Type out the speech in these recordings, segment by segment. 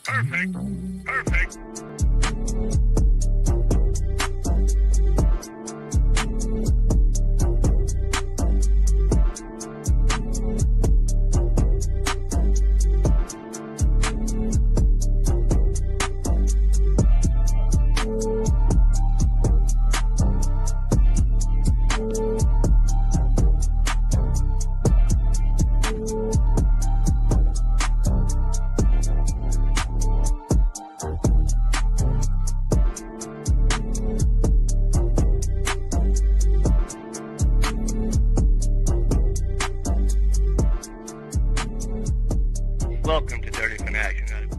Perfect. Perfect. Welcome to Dirty Fanatics United.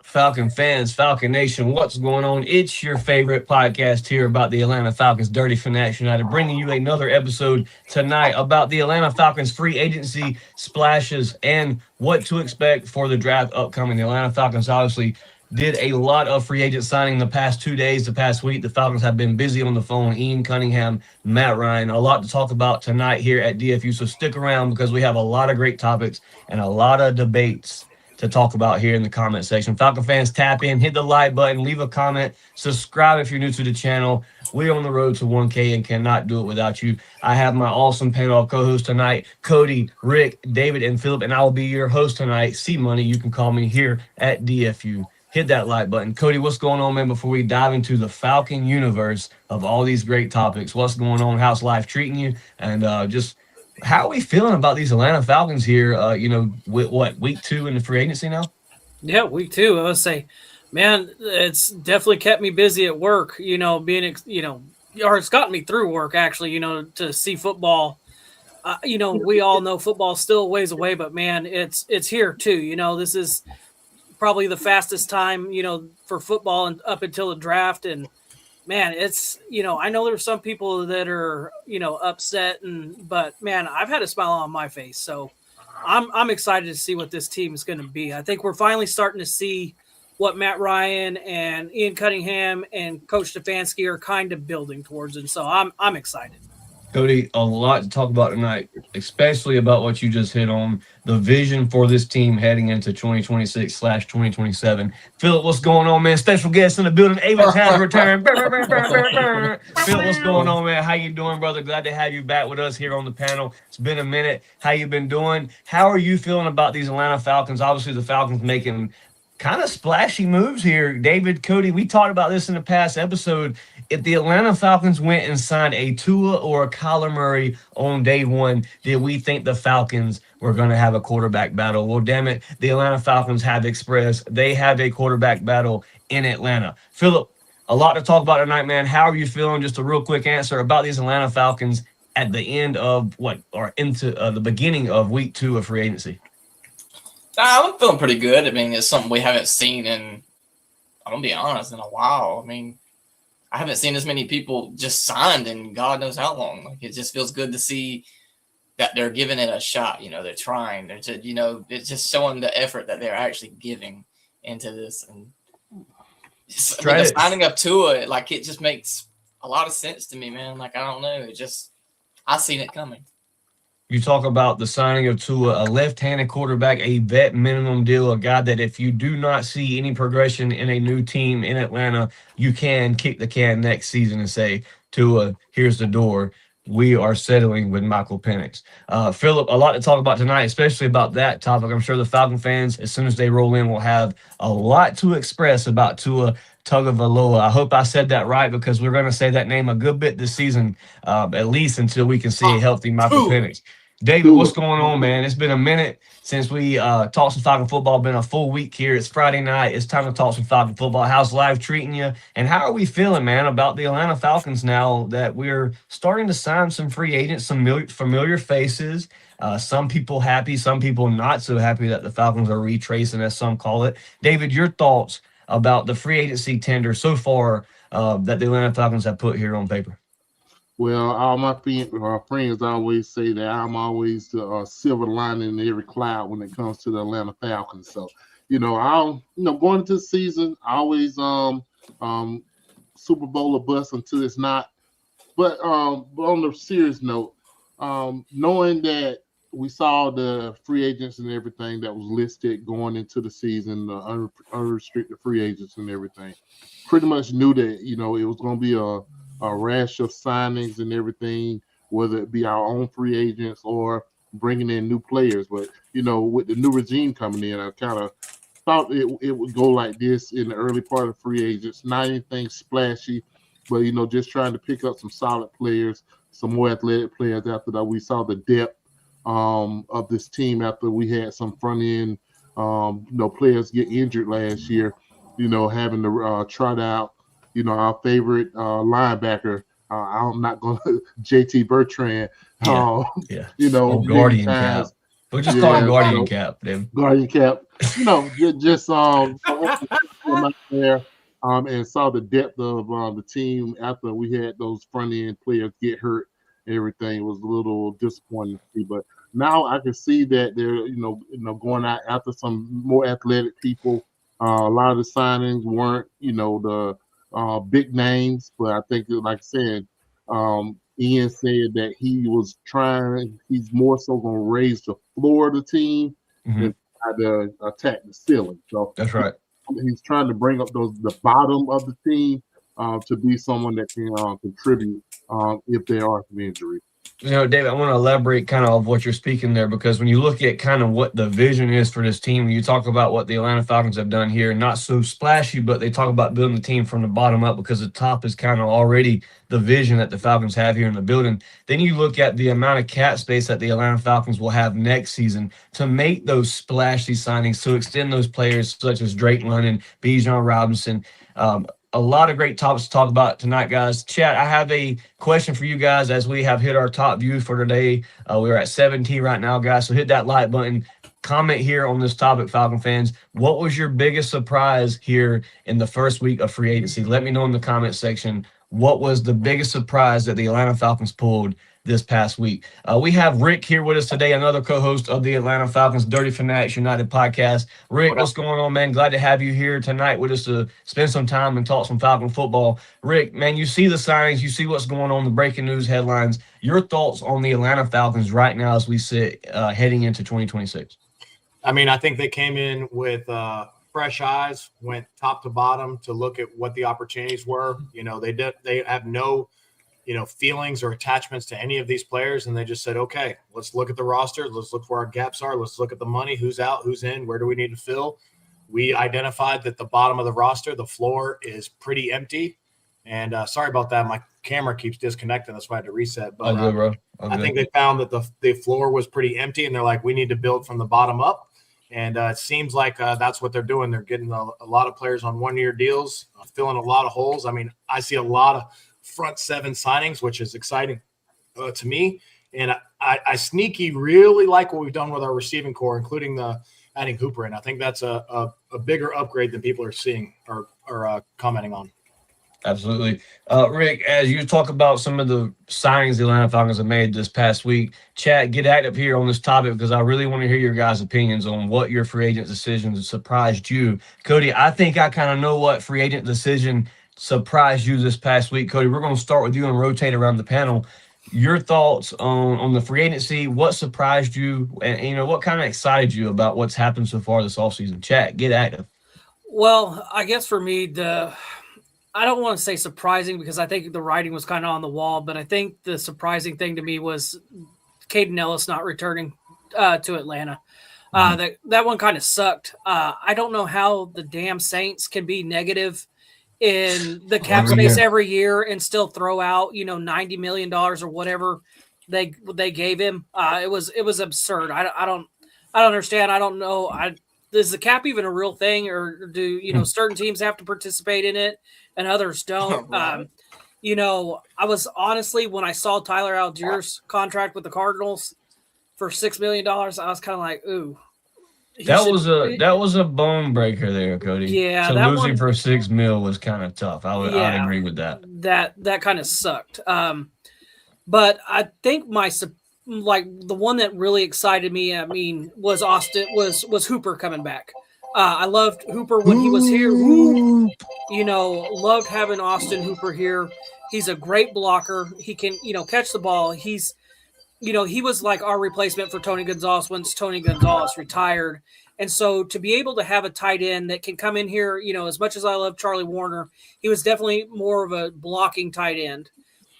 Falcon fans, Falcon Nation, what's going on? It's your favorite podcast here about the Atlanta Falcons, Dirty Fanatics United, bringing you another episode tonight about the Atlanta Falcons free agency splashes and what to expect for the draft upcoming. The Atlanta Falcons obviously did a lot of free agent signing the past 2 days, the past week. The Falcons have been busy on the phone. Ian Cunningham, Matt Ryan, a lot to talk about tonight here at DFU. So stick around because we have a lot of great topics and a lot of debates to talk about here in the comment section. Falcon fans, tap in, hit the like button, leave a comment, subscribe if you're new to the channel. We're on the road to 1K and cannot do it without you. I have my awesome panel of co-hosts tonight, Cody, Rick, David, and Philip, and I will be your host tonight. C Money, you can call me here at DFU. Hit that like button. Cody, what's going on, man, before we dive into the Falcon universe of all these great topics? What's going on? How's life treating you? And just how are we feeling about these Atlanta Falcons here, with week 2 in the free agency now? Yeah, week 2. I would say, man, it's definitely kept me busy at work, or it's gotten me through work, actually, to see football. We all know football's still a ways away, but, man, it's here, too. This is probably the fastest time, for football and up until the draft. And, man, it's, I know there's some people that are, upset, but, man, I've had a smile on my face. So I'm excited to see what this team is going to be. I think we're finally starting to see what Matt Ryan and Ian Cunningham and Coach Stefanski are kind of building towards. And so I'm excited. Cody, a lot to talk about tonight, especially about what you just hit on, the vision for this team heading into 2026/2027. Philip, what's going on, man? Special guest in the building. Avon's has returned. Philip, what's going on, man? How you doing, brother? Glad to have you back with us here on the panel. It's been a minute. How you been doing? How are you feeling about these Atlanta Falcons? Obviously, the Falcons making kind of splashy moves here. David, Cody, we talked about this in the past episode. If the Atlanta Falcons went and signed a Tua or a Kyler Murray on day one, did we think the Falcons were going to have a quarterback battle? Well, damn it, the Atlanta Falcons have expressed they have a quarterback battle in Atlanta. Philip, a lot to talk about tonight, man. How are you feeling? Just a real quick answer about these Atlanta Falcons at the end of into the beginning of week 2 of free agency. I'm feeling pretty good. I mean, it's something we haven't seen in, I'm going to be honest, in a while. I mean, I haven't seen as many people just signed in God knows how long. Like, it just feels good to see that they're giving it a shot. They're trying. They're just, it's just showing the effort that they're actually giving into this. And the signing up to it, like, it just makes a lot of sense to me, man. Like, I don't know. I seen it coming. You talk about the signing of Tua, a left-handed quarterback, a vet minimum deal, a guy that if you do not see any progression in a new team in Atlanta, you can kick the can next season and say, Tua, here's the door. We are settling with Michael Penix. Philip, a lot to talk about tonight, especially about that topic. I'm sure the Falcon fans, as soon as they roll in, will have a lot to express about Tua Tagovailoa. I hope I said that right because we're going to say that name a good bit this season, at least until we can see a healthy Michael Penix. David, what's going on, man? It's been a minute since we talked some Falcon football. Been a full week here. It's Friday night. It's time to talk some Falcon football. How's life treating you? And how are we feeling, man, about the Atlanta Falcons now that we're starting to sign some free agents, some familiar faces? Some people happy, some people not so happy that the Falcons are retracing, as some call it. David, your thoughts about the free agency tender so far that the Atlanta Falcons have put here on paper? Well, all my friends always say that I'm always the silver lining in every cloud when it comes to the Atlanta Falcons. So, going into the season, I always Super Bowl or bust until it's not. But on a serious note, knowing that we saw the free agents and everything that was listed going into the season, the unrestricted free agents and everything. Pretty much knew that, it was going to be a rash of signings and everything, whether it be our own free agents or bringing in new players. But, with the new regime coming in, I kind of thought it would go like this in the early part of free agents. Not anything splashy, but, just trying to pick up some solid players, some more athletic players. After that, we saw the depth of this team after we had some front end, players get injured last year, having to trot out, our favorite linebacker. I'm not going to JT Bertrand, Guardian Cap. We'll just call him Guardian Cap, then. Guardian Cap, just out there and saw the depth of the team after we had those front end players get hurt. Everything was a little disappointing to see, but now I can see that they're going out after some more athletic people. A lot of the signings weren't the big names, but I think, like I said, Ian said that he's more so going to raise the floor of the team than try to attack the ceiling. So that's right. He's trying to bring up the bottom of the team to be someone that can contribute if there are some injuries. David, I want to elaborate kind of what you're speaking there, because when you look at kind of what the vision is for this team, you talk about what the Atlanta Falcons have done here, not so splashy, but they talk about building the team from the bottom up, because the top is kind of already the vision that the Falcons have here in the building. Then you look at the amount of cap space that the Atlanta Falcons will have next season to make those splashy signings, to extend those players such as Drake London, Bijan Robinson. A lot of great topics to talk about tonight, guys. Chat, I have a question for you guys as we have hit our top views for today. We're at 17 right now, guys, so hit that like button. Comment here on this topic, Falcon fans. What was your biggest surprise here in the first week of free agency? Let me know in the comment section what was the biggest surprise that the Atlanta Falcons pulled this past week. We have Rick here with us today, another co-host of the Atlanta Falcons Dirty Fanatics United podcast. Rick, what's going on, man? Glad to have you here tonight with us to spend some time and talk some Falcon football. Rick, man, you see the signings, you see what's going on, the breaking news headlines. Your thoughts on the Atlanta Falcons right now as we sit heading into 2026? I mean, I think they came in with fresh eyes, went top to bottom to look at what the opportunities were. They have no feelings or attachments to any of these players. And they just said, okay, let's look at the roster. Let's look where our gaps are. Let's look at the money, who's out, who's in, where do we need to fill? We identified that the bottom of the roster, the floor is pretty empty. And sorry about that. My camera keeps disconnecting. That's why I had to reset. But good, bro. I think they found that the floor was pretty empty, and they're like, we need to build from the bottom up. And it seems like that's what they're doing. They're getting a lot of players on one-year deals, filling a lot of holes. I mean, I see a lot of front seven signings, which is exciting to me. And I sneaky really like what we've done with our receiving core, including adding Hooper in. I think that's a bigger upgrade than people are seeing or commenting on. Absolutely. Rick, as you talk about some of the signings the Atlanta Falcons have made this past week, chat, get active here on this topic because I really want to hear your guys' opinions on what your free agent decisions surprised you. Cody, I think I kind of know what free agent decision surprised you this past week. Cody, we're going to start with you and rotate around the panel. Your thoughts on the free agency, what surprised you, and what kind of excited you about what's happened so far this offseason? Chat, get active. Well, I guess for me, I don't want to say surprising because I think the writing was kind of on the wall, but I think the surprising thing to me was Caden Ellis not returning to Atlanta. That one kind of sucked. I don't know how the damn Saints can be negative in the cap space every year and still throw out, $90 million or whatever they gave him. It was absurd. I don't understand. I don't know. Is the cap even a real thing, or do certain teams have to participate in it and others don't? Right. I was honestly, when I saw Tyler Allgeier's contract with the Cardinals for $6 million, I was kind of like, ooh. That was a bone breaker there, Cody. Yeah, so that losing one, for $6 million was kind of tough. I'd agree with that. That kind of sucked. But I think the one that really excited me, was Hooper coming back. I loved Hooper when he was here. Loved having Austin Hooper here. He's a great blocker. He can, catch the ball. He's he was like our replacement for Tony Gonzalez once Tony Gonzalez retired. And so to be able to have a tight end that can come in here, as much as I love Charlie Warner, he was definitely more of a blocking tight end.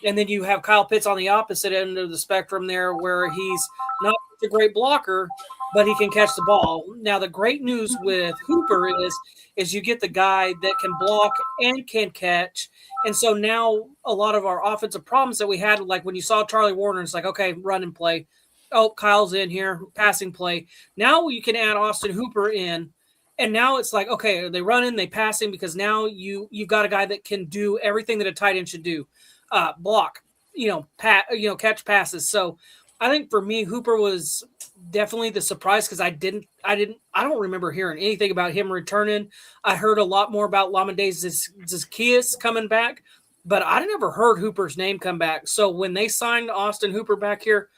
And then you have Kyle Pitts on the opposite end of the spectrum there, where he's not a great blocker, but he can catch the ball. Now, the great news with Hooper is you get the guy that can block and can catch. And so now a lot of our offensive problems that we had, like when you saw Charlie Warner, it's like, okay, run and play. Oh, Kyle's in here, passing play. Now you can add Austin Hooper in, and now it's like, okay, are they running, they passing, because now you've got a guy that can do everything that a tight end should do, block, catch passes. So I think for me, Hooper was definitely the surprise because I don't remember hearing anything about him returning. I heard a lot more about Lamadez Zaccheaus coming back, but I never heard Hooper's name come back. So when they signed Austin Hooper back here,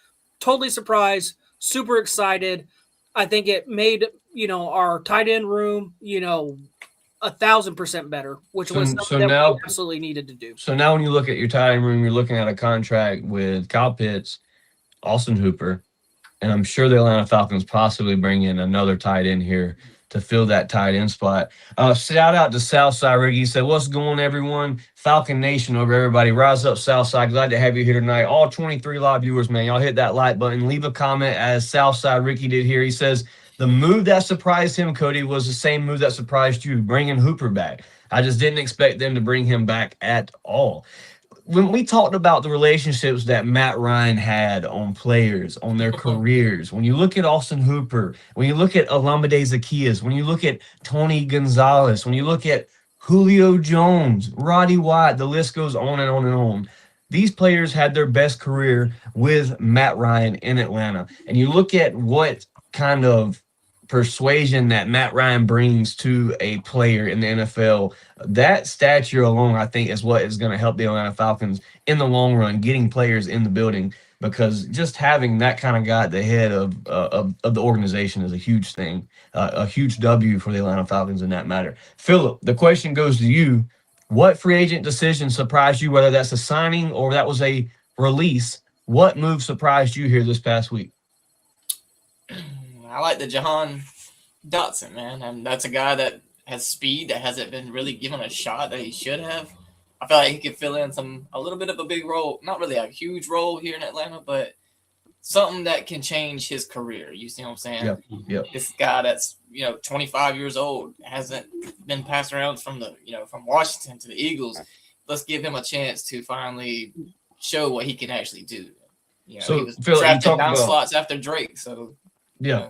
totally surprised, super excited. I think it made, our tight end room, 1,000% better, which was something that we absolutely needed to do. So now when you look at your tight end room, you're looking at a contract with Kyle Pitts, Austin Hooper, and I'm sure the Atlanta Falcons possibly bring in another tight end here to fill that tight end spot. Shout out to Southside Ricky. He said, "What's going on, everyone? Falcon Nation over everybody. Rise up, Southside. Glad to have you here tonight. All 23 live viewers, man. Y'all hit that like button. Leave a comment as Southside Ricky did here. He says, the move that surprised him, Cody, was the same move that surprised you, bringing Hooper back. I just didn't expect them to bring him back at all." When we talked about the relationships that Matt Ryan had on players, on their careers, when you look at Austin Hooper, when you look at Lamadez Zaccheaus, when you look at Tony Gonzalez, when you look at Julio Jones, Roddy White, the list goes on and on and on. These players had their best career with Matt Ryan in Atlanta. And you look at what kind of persuasion that Matt Ryan brings to a player in the NFL, that stature alone, I think, is what is going to help the Atlanta Falcons in the long run, getting players in the building, because just having that kind of guy at the head of the organization is a huge thing, a huge W for the Atlanta Falcons in that matter. Philip, the question goes to you. What free agent decision surprised you, whether that's a signing or that was a release? What move surprised you here this past week? I like the Jahan Dotson, man. And that's a guy that has speed, that hasn't been really given a shot that he should have. I feel like he could fill in a little bit of a big role, not really a huge role here in Atlanta, but something that can change his career. You see what I'm saying? Yep. This guy that's 25 years old, hasn't been passed around from Washington to the Eagles. Let's give him a chance to finally show what he can actually do. So, he was Phil, drafted 9 slots after Drake. So yeah,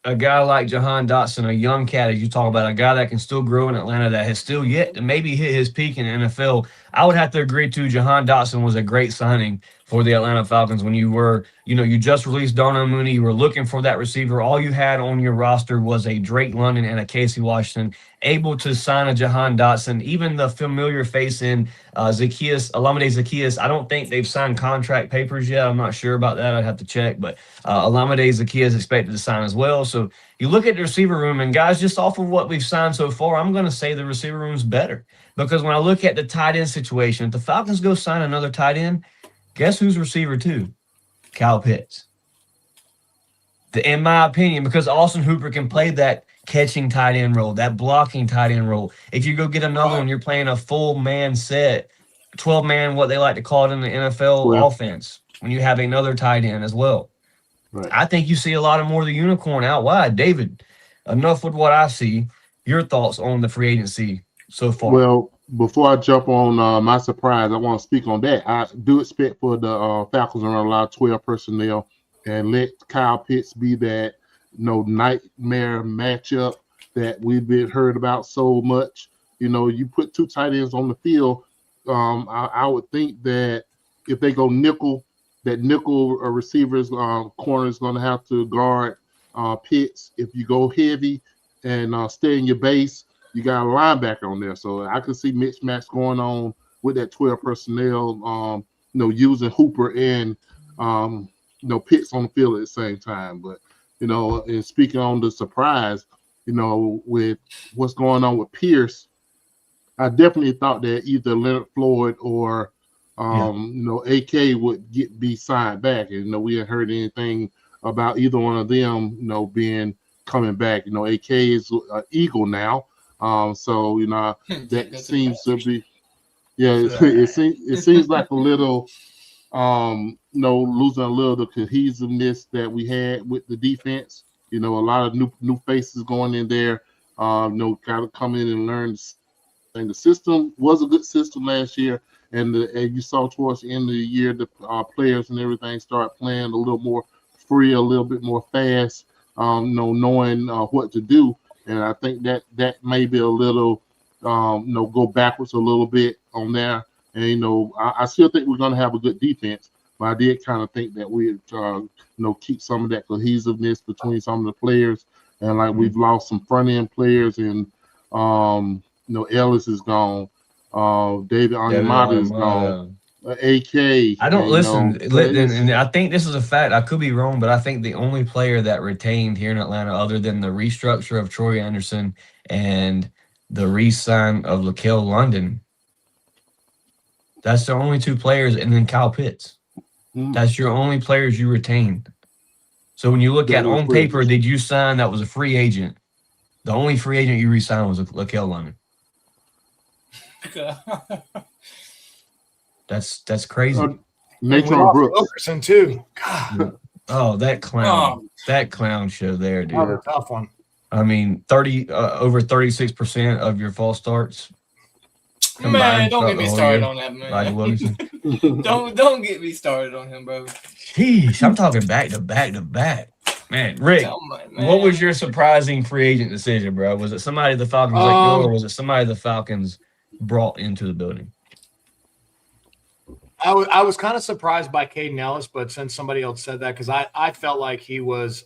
a guy like Jahan Dotson, a young cat, as you talk about, a guy that can still grow in Atlanta, that has still yet to maybe hit his peak in the NFL. I would have to agree too. Jahan Dotson was a great signing for the Atlanta Falcons when you were, you just released Darnell Mooney. You were looking for that receiver. All you had on your roster was a Drake London and a Casey Washington. Able to sign a Jahan Dotson, even the familiar face in Zaccheaus, Lamadez Zaccheaus. I don't think they've signed contract papers yet. I'm not sure about that. I'd have to check. But Lamadez Zaccheaus expected to sign as well. So you look at the receiver room, and guys, just off of what we've signed so far, I'm going to say the receiver room is better. Because when I look at the tight end situation, if the Falcons go sign another tight end, guess who's receiver 2? Kyle Pitts. In my opinion, because Austin Hooper can play that catching tight end role, that blocking tight end role. If you go get another one, you're playing a full man set, 12-man, what they like to call it in the NFL offense, when you have another tight end as well. Right. I think you see a lot more of the unicorn out wide. David, enough with what I see. Your thoughts on the free agency so far? Well, before I jump on my surprise, I want to speak on that. I do expect for the Falcons to run a lot of 12 personnel and let Kyle Pitts be that nightmare matchup that we've been heard about so much. You put 2 tight ends on the field. I would think that if they go nickel, that nickel receiver's corner is going to have to guard Pitts. If you go heavy and stay in your base, you got a linebacker on there. So I could see mismatch going on with that 12 personnel, using Hooper and, Pitts on the field at the same time. But, and speaking on the surprise, with what's going on with Pierce, I definitely thought that either Leonard Floyd or AK would be signed back, and we hadn't heard anything about either one of them, coming back. AK is an Eagle now, so that seems to be, it seems like a little, losing a little of the cohesiveness that we had with the defense. A lot of new faces going in there. Got to come in and learn. And the system was a good system last year, and you saw towards the end of the year the players and everything start playing a little more free, a little bit more fast, knowing what to do. And I think that may be a little, go backwards a little bit on there. And I still think we're going to have a good defense, but I did kind of think that we'd keep some of that cohesiveness between some of the players. And like we've lost some front end players, and Ellis is gone. David Onyemata is gone. AK. I don't listen. And I think this is a fact. I could be wrong, but I think the only player that retained here in Atlanta, other than the restructure of Troy Anderson and the re-sign of Lakel London, that's the only two players, and then Kyle Pitts. That's your only players you retained. So when you look at on paper, did you sign that was a free agent? The only free agent you re-signed was Lakel London. That's crazy. Nathan Brooks Wilkerson too. God. Oh, that clown! That clown show there, dude. Another tough one. I mean, over 36% of your false starts. Man, don't get me started on that, man. Like Williamson. don't get me started on him, bro. Jeez, I'm talking back to back to back. Man, Rick, what was your surprising free agent decision, bro? Was it somebody the Falcons let go, or was it somebody the Falcons brought into the building? I was kind of surprised by Caden Ellis, but since somebody else said that, because I felt like he was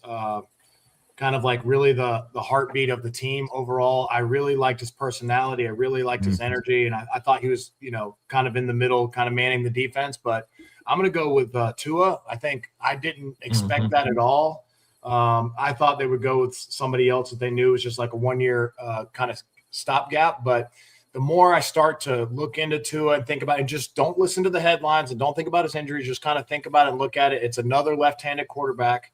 kind of like really the heartbeat of the team overall. I really liked his personality. I really liked his energy, and I thought he was, kind of in the middle, kind of manning the defense. But I'm going to go with Tua. I think I didn't expect that at all. I thought they would go with somebody else that they knew was just like a 1 year kind of stopgap. But the more I start to look into Tua and think about it, and just don't listen to the headlines and don't think about his injuries, just kind of think about it and look at it. It's another left-handed quarterback.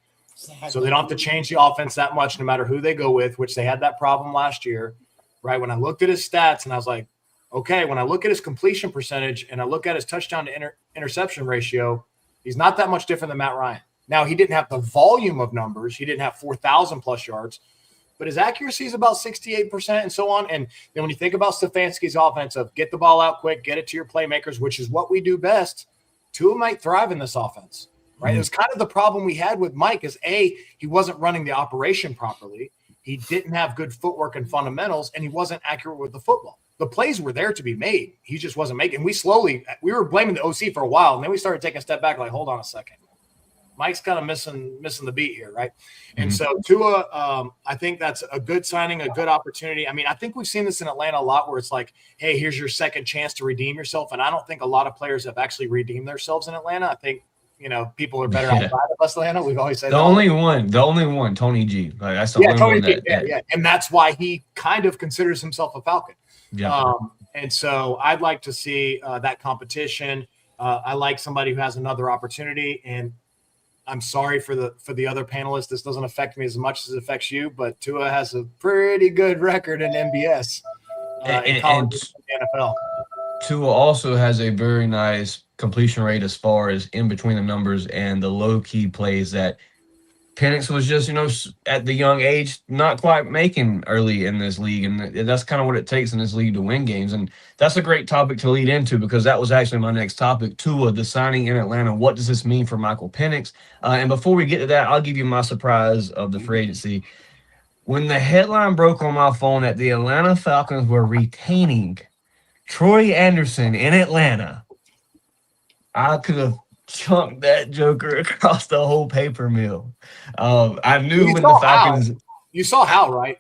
So they don't have to change the offense that much no matter who they go with, which they had that problem last year, right? When I looked at his stats and I was like, okay, when I look at his completion percentage and I look at his touchdown to interception ratio, he's not that much different than Matt Ryan. Now, he didn't have the volume of numbers. He didn't have 4,000 plus yards, but his accuracy is about 68% and so on. And then when you think about Stefanski's offense of get the ball out quick, get it to your playmakers, which is what we do best, Tua might thrive in this offense. Right. It was kind of the problem we had with Mike is he wasn't running the operation properly. He didn't have good footwork and fundamentals, and he wasn't accurate with the football. The plays were there to be made. He just wasn't making. We were blaming the OC for a while, and then we started taking a step back, like, hold on a second. Mike's kind of missing the beat here, right? And so Tua, I think that's a good signing, a good opportunity. I mean, I think we've seen this in Atlanta a lot where it's like, hey, here's your second chance to redeem yourself. And I don't think a lot of players have actually redeemed themselves in Atlanta. I think people are better outside of Atlanta. We've always said the only one, Tony G. Like, that's the only Tony one G. Yeah. And that's why he kind of considers himself a Falcon. Yeah. And so I'd like to see that competition. I like somebody who has another opportunity. And I'm sorry for the other panelists. This doesn't affect me as much as it affects you, but Tua has a pretty good record in MBS in college and NFL. Tua also has a very nice completion rate as far as in between the numbers and the low-key plays that Penix was just, at the young age, not quite making early in this league. And that's kind of what it takes in this league to win games. And that's a great topic to lead into because that was actually my next topic, Tua, the signing in Atlanta. What does this mean for Michael Penix? And before we get to that, I'll give you my surprise of the free agency. When the headline broke on my phone that the Atlanta Falcons were retaining Troy Anderson in Atlanta, I could have chunked that joker across the whole paper mill. I knew when the Falcons. You saw how, right?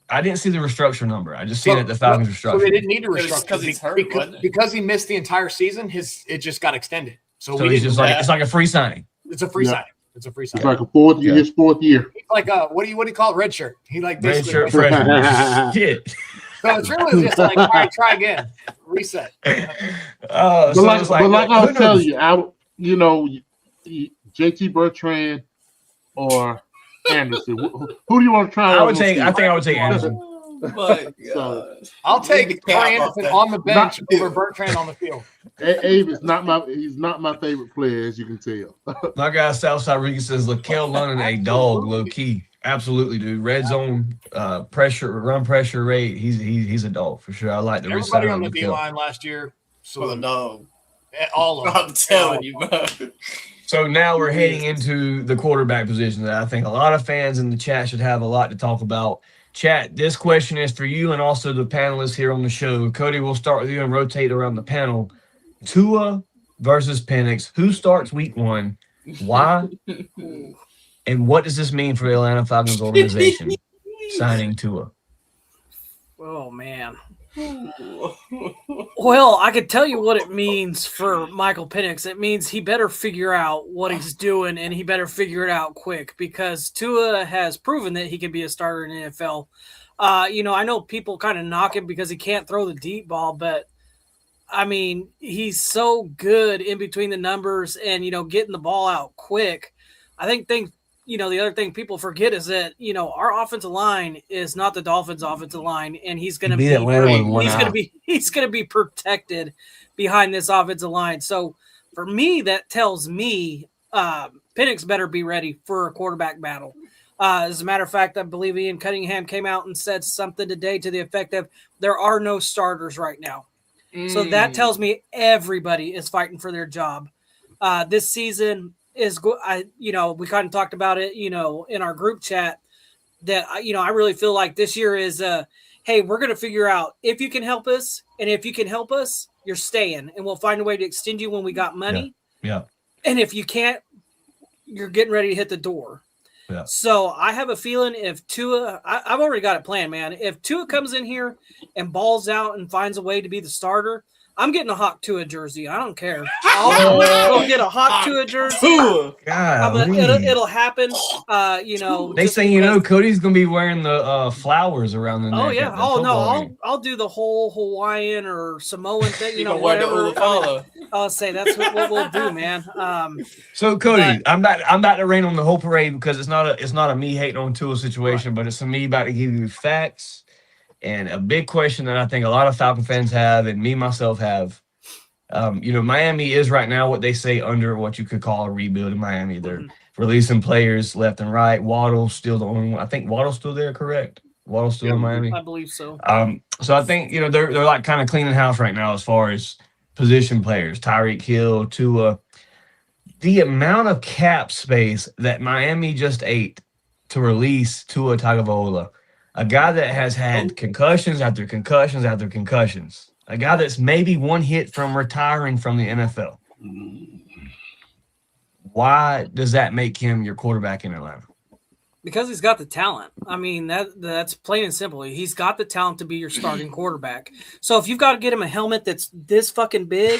I didn't see the restructure number. I just seen that the Falcons restructured. So they didn't need to restructure because he's hurt, because he missed the entire season. It just got extended. So he's just like it's like a free signing. It's a free signing. It's a free signing. It's like his fourth year. He's like what do you call it? Red shirt. He like red shirt freshman. Shit. So it's really just like, all right, try again, reset. But So like, it's but like I who was telling knows? you, JT Bertrand or Anderson. Who do you want to try? I think I would take Anderson. But So, I'll take Leave the cap Anderson off on the bench Not- over Bertrand on the field. Abe is not my favorite player, as you can tell. My guy Southside Rican says Lakel London a dog, low key. Absolutely, dude. Red zone run pressure rate. He's a dog for sure. I like the Everybody receiver on the D Lakel. line last year. Oh, no. All of them. I'm telling you, bro. So now we're heading into the quarterback position that I think a lot of fans in the chat should have a lot to talk about. Chat, this question is for you and also the panelists here on the show. Cody, we'll start with you and rotate around the panel. Tua versus Penix. Who starts week 1? Why? And what does this mean for the Atlanta Falcons organization signing Tua? Oh man. Well, I could tell you what it means for Michael Penix. It means he better figure out what he's doing, and he better figure it out quick, because Tua has proven that he can be a starter in the NFL. I know people kind of knock him because he can't throw the deep ball, but I mean, he's so good in between the numbers and, getting the ball out quick. I think the other thing people forget is that, our offensive line is not the Dolphins' offensive line, and he's going to be protected behind this offensive line. So for me, that tells me Penix better be ready for a quarterback battle. As a matter of fact, I believe Ian Cunningham came out and said something today to the effect of there are no starters right now. So that tells me everybody is fighting for their job. This season is we kind of talked about it, in our group chat, that, I really feel like this year is, hey, we're going to figure out if you can help us. And if you can help us, you're staying, and we'll find a way to extend you when we got money. Yeah. And if you can't, you're getting ready to hit the door. Yeah. So I have a feeling if Tua, I've already got it planned, man. If Tua comes in here and balls out and finds a way to be the starter, I'm getting a Hawk Tua jersey. I don't care. I'll get a Hawk Tua jersey. It'll happen. They say, Cody's going to be wearing the flowers around the neck. Oh, yeah. Oh, no. I'll do the whole Hawaiian or Samoan thing, whatever. I'll say that's what we'll do, man. So, Cody, I'm about to rain on the whole parade because it's not a me hating on Tua situation, but it's a me about to give you facts. And a big question that I think a lot of Falcon fans have, and me myself have, Miami is right now what they say under what you could call a rebuild in Miami. They're releasing players left and right. Waddle's still the only one. I think Waddle's still there, correct? Waddle's still in Miami? I believe so. So I think, they're like kind of cleaning house right now as far as position players. Tyreek Hill, Tua. The amount of cap space that Miami just ate to release Tua Tagovailoa, a guy that has had concussions after concussions after concussions, a guy that's maybe one hit from retiring from the NFL. Why does that make him your quarterback in Atlanta? Because he's got the talent. I mean, that's plain and simple. He's got the talent to be your starting quarterback. So if you've got to get him a helmet that's this fucking big,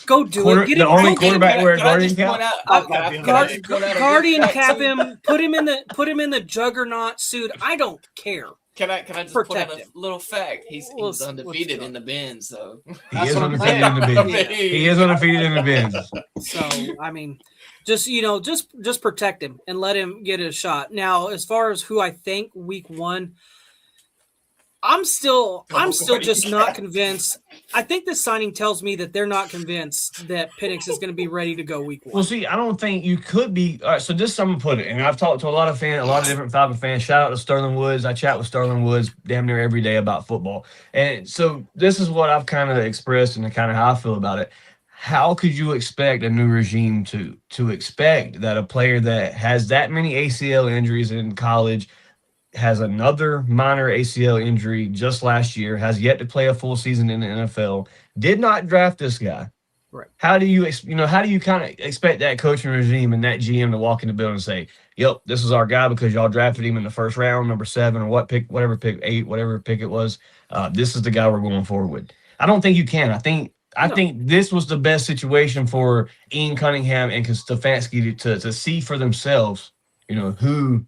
go do it. Get the only quarterback wearing guardian cap. Guardian cap him. Put him in the juggernaut suit. I don't care. Can I just point out a little fact? He's undefeated in the bins, though. He is undefeated in the bins. He is undefeated in the bins. So I mean, just protect him and let him get a shot. Now, as far as who I think week 1, I'm still just not convinced. I think this signing tells me that they're not convinced that Penix is going to be ready to go week 1. Well, see, I don't think you could be. All right, so this is how I'm gonna put it, and I've talked to a lot of different Falcon fans. Shout out to Sterling Woods. I chat with Sterling Woods damn near every day about football, and so this is what I've kind of expressed and kind of how I feel about it. How could you expect a new regime to expect that a player that has that many ACL injuries in college, has another minor ACL injury just last year, has yet to play a full season in the NFL, did not draft this guy? Right. How do you kind of expect that coaching regime and that GM to walk in the building and say, "Yep, this is our guy because y'all drafted him in the first round, number 7 or whatever pick 8, whatever pick it was. This is the guy we're going forward with." I don't think you can. I think this was the best situation for Ian Cunningham and Stefanski to see for themselves, who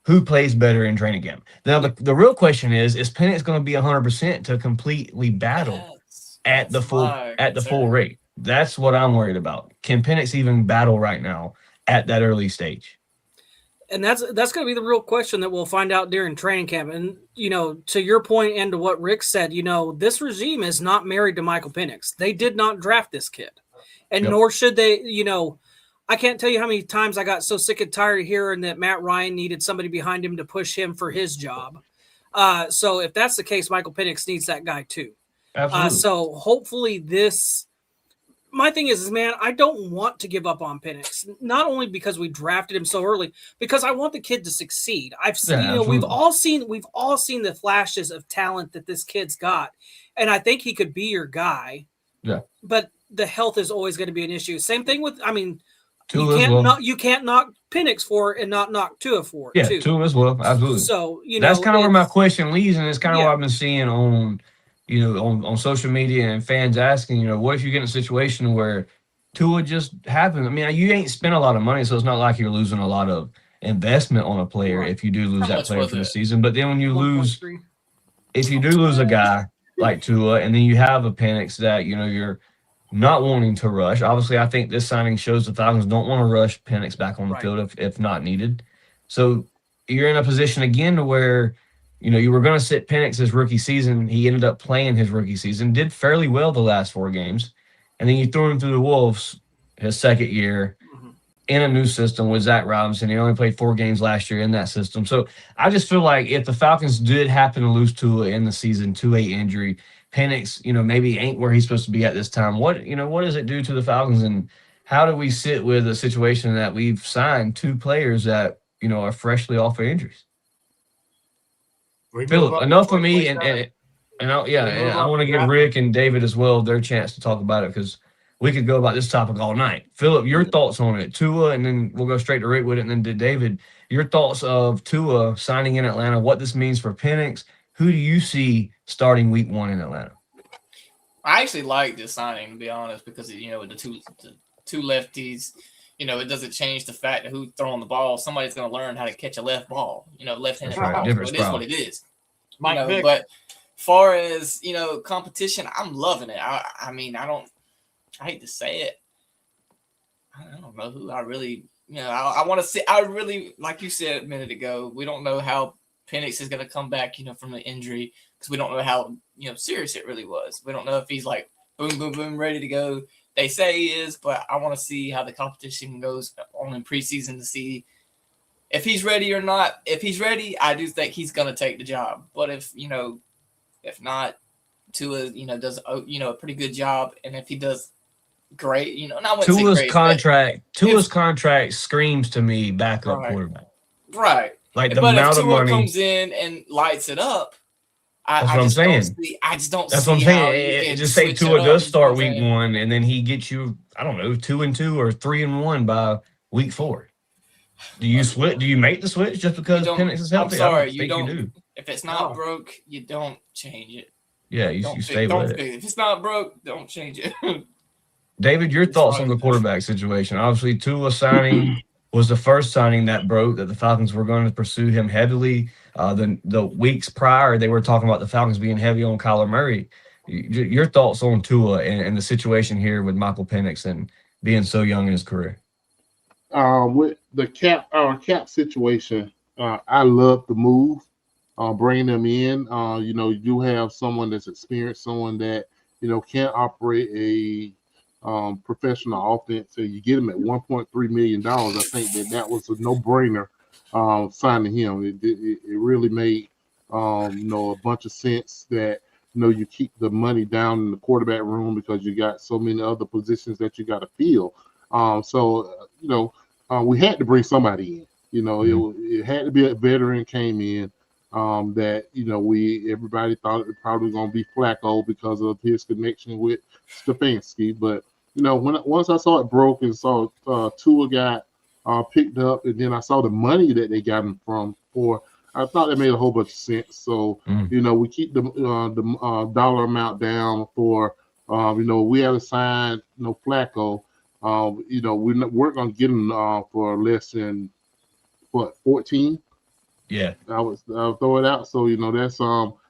who plays better in training camp. Now, the real question is Penix going to be 100% to completely battle at the full rate? That's what I'm worried about. Can Penix even battle right now at that early stage? And that's going to be the real question that we'll find out during training camp. And, to your point and to what Rick said, this regime is not married to Michael Penix. They did not draft this kid. And nor should they, I can't tell you how many times I got so sick and tired of hearing that Matt Ryan needed somebody behind him to push him for his job. So if that's the case, Michael Penix needs that guy too. Absolutely. So hopefully my thing is, man, I don't want to give up on Penix, not only because we drafted him so early, because I want the kid to succeed. I've seen, we've all seen the flashes of talent that this kid's got, and I think he could be your guy. Yeah. But the health is always going to be an issue. Same thing with, you can't knock Penix for it and not knock Tua for it. Yeah, too. Tua as well. Absolutely. So that's kind of where my question leads, and it's kind of what I've been seeing on. On social media and fans asking, what if you get in a situation where Tua just happens? I mean, you ain't spent a lot of money, so it's not like you're losing a lot of investment on a player if you do lose that player for the season. But then when you lose, if you do lose a guy like Tua, and then you have a Penix that, you're not wanting to rush. Obviously, I think this signing shows the Falcons don't want to rush Penix back on the field if not needed. So you're in a position again to where you were going to sit Penix his rookie season. He ended up playing his rookie season, did fairly well the last 4 games. And then you threw him through the Wolves his second year in a new system with Zach Robinson. He only played 4 games last year in that system. So I just feel like if the Falcons did happen to lose Tua in the season to a injury, Penix, maybe ain't where he's supposed to be at this time. What does it do to the Falcons? And how do we sit with a situation that we've signed 2 players that, are freshly off of injuries? Philip, enough for me, and I want to give Rick and David as well their chance to talk about it because we could go about this topic all night. Philip, your thoughts on it, Tua, and then we'll go straight to Rick with it, and then to David, your thoughts of Tua signing in Atlanta, what this means for Penix. Who do you see starting week 1 in Atlanta? I actually like this signing, to be honest, because the two lefties. It doesn't change the fact that who's throwing the ball. Somebody's going to learn how to catch a left ball, left-handed ball. So it is what it is. But far as, competition, I'm loving it. I mean, I hate to say it. I don't know who I really, I want to see. I really, like you said a minute ago, we don't know how Penix is going to come back, from the injury because we don't know how, serious it really was. We don't know if he's like, boom, boom, boom, ready to go. They say he is, but I want to see how the competition goes on in preseason to see if he's ready or not. If he's ready, I do think he's going to take the job. But if not, Tua, does a pretty good job, and if he does great, Tua's contract screams to me backup quarterback. Right. Like the amount of money comes in and lights it up. That's what I'm saying. I just don't. That's what I'm saying. Just say Tua does start week 1, and then he gets you, I don't know, 2-2 or 3-1 by week 4. Do you switch? Do you make the switch just because Penix is healthy? I'm sorry, you don't. If it's not broke, you don't change it. Yeah, you stay with it. If it's not broke, don't change it. David, your thoughts on the quarterback situation? Obviously, Tua signing was the first signing that broke that the Falcons were going to pursue him heavily. The weeks prior, they were talking about the Falcons being heavy on Kyler Murray. Your thoughts on Tua and the situation here with Michael Penix and being so young in his career? With the cap situation, I love the move. Bringing them in, you do have someone that's experienced, someone that can operate a professional offense. So you get him at $1.3 million. I think that was a no-brainer. Signing him, it really made a bunch of sense that you keep the money down in the quarterback room because you got so many other positions that you got to fill. We had to bring somebody in. It had to be a veteran came in. That everybody thought it was probably going to be Flacco because of his connection with Stefanski, but once I saw it broke and saw Tua got picked up, and then I saw the money that they got him for, I thought that made a whole bunch of sense. So we keep the dollar amount down for we had to sign Flacco. We weren't going to get him for less than 14. Yeah. I'll throw it out. So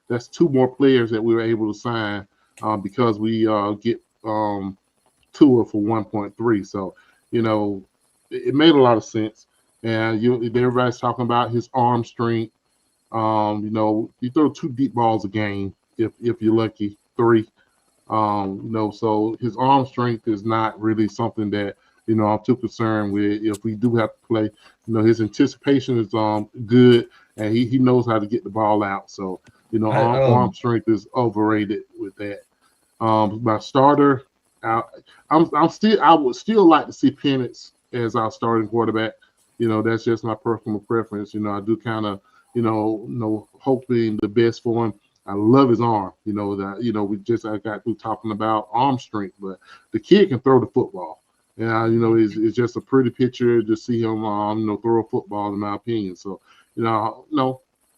that's 2 more players that we were able to sign because we get Tua for 1.3. So it made a lot of sense. And everybody's talking about his arm strength. You throw 2 deep balls a game if you're lucky, 3. So his arm strength is not really something that I'm too concerned with. If we do have to play, his anticipation is good, and he knows how to get the ball out. So arm strength is overrated with that. My starter, I would still like to see Penix as our starting quarterback. That's just my personal preference. I do kind of hoping the best for him. I love his arm. I got through talking about arm strength, but the kid can throw the football. And it's just a pretty picture to see him throw a football, in my opinion. So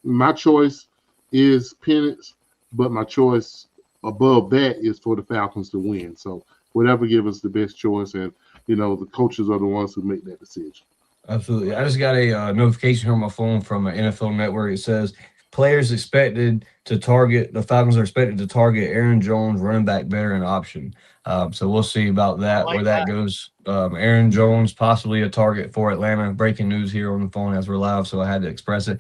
my choice is Penix, but my choice above that is for the Falcons to win. So whatever gives us the best choice, and the coaches are the ones who make that decision. Absolutely. I just got a notification on my phone from an NFL Network. It says the Falcons are expected to target Aaron Jones, running back better in option. So we'll see about that, where that goes. Aaron Jones, possibly a target for Atlanta. Breaking news here on the phone as we're live, so I had to express it.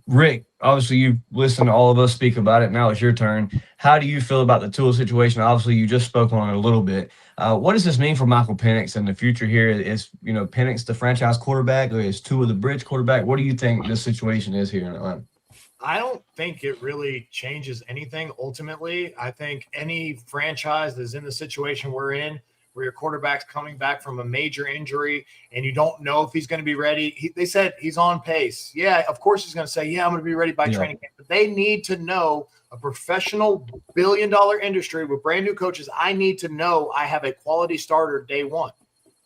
Rick, obviously you've listened to all of us speak about it. Now it's your turn. How do you feel about the Tua situation? Obviously, you just spoke on it a little bit. What does this mean for Michael Penix in the future here? Is Penix the franchise quarterback, or is Tua the bridge quarterback? What do you think this situation is here in Atlanta? I don't think it really changes anything ultimately. I think any franchise that's in the situation we're in, where your quarterback's coming back from a major injury and you don't know if he's going to be ready. They said he's on pace. Yeah, of course he's going to say, yeah, I'm going to be ready by training camp. But they need to know, a professional billion-dollar industry with brand new coaches, I need to know I have a quality starter day one.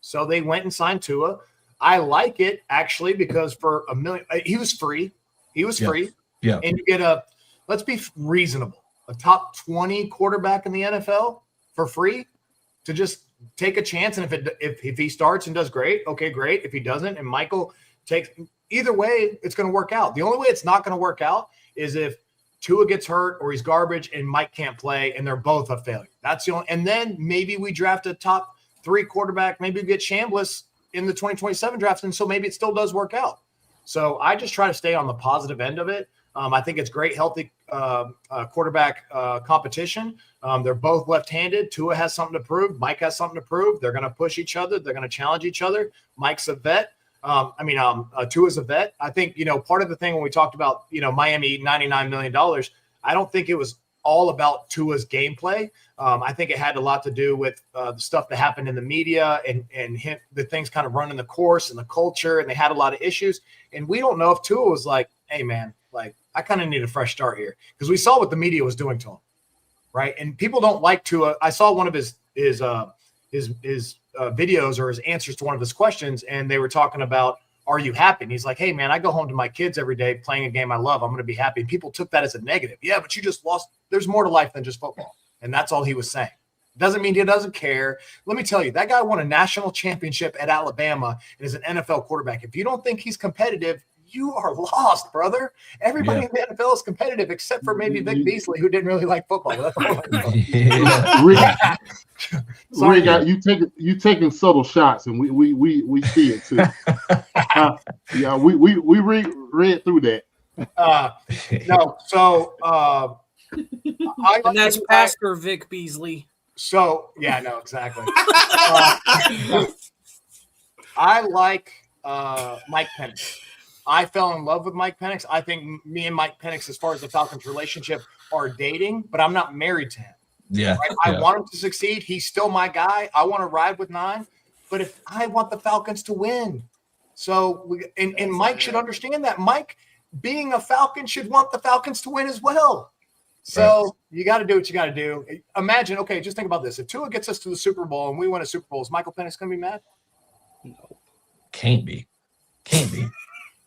So they went and signed Tua. I like it, actually, because for $1 million, he was free. He was free. Yeah. And you get let's be reasonable, a top 20 quarterback in the NFL for free to just take a chance. And if he starts and does great, okay, great. If he doesn't, and Michael takes, either way, it's going to work out. The only way it's not going to work out is if Tua gets hurt or he's garbage and Mike can't play and they're both a failure. That's the only, and then maybe we draft a top 3 quarterback. Maybe we get Chambliss in the 2027 draft. And so maybe it still does work out. So I just try to stay on the positive end of it. I think it's great, healthy quarterback competition. They're both left-handed. Tua has something to prove. Mike has something to prove. They're going to push each other. They're going to challenge each other. Mike's a vet. Tua's a vet. I think, part of the thing when we talked about, Miami, $99 million, I don't think it was all about Tua's gameplay. I think it had a lot to do with the stuff that happened in the media and him, the things kind of running the course and the culture, and they had a lot of issues. And we don't know if Tua was like, hey, man, I kind of need a fresh start here, because we saw what the media was doing to him, right? And people don't like Tua. I saw one of his videos or his answers to one of his questions, and they were talking about, are you happy? And he's like, hey, man, I go home to my kids every day playing a game I love. I'm going to be happy. And people took that as a negative. Yeah, but you just lost. There's more to life than just football. And that's all he was saying. Doesn't mean he doesn't care. Let me tell you, that guy won a national championship at Alabama and is an NFL quarterback. If you don't think he's competitive, you are lost, brother. Everybody in the NFL is competitive except for maybe Vic Beasley, who didn't really like football. That's all I know. You taking subtle shots, and we see it too. We read through that. And that's Pastor Vic Beasley. So yeah, no, exactly. I like Mike Penix. I fell in love with Mike Penix. I think me and Mike Penix, as far as the Falcons' relationship, are dating, but I'm not married to him. Yeah. Right? I want him to succeed. He's still my guy. I want to ride with 9, but if I want the Falcons to win. So, and Mike should understand that. Mike, being a Falcon, should want the Falcons to win as well. So you got to do what you got to do. Imagine, okay, just think about this. If Tua gets us to the Super Bowl and we win a Super Bowl, is Michael Penix going to be mad? No. Can't be.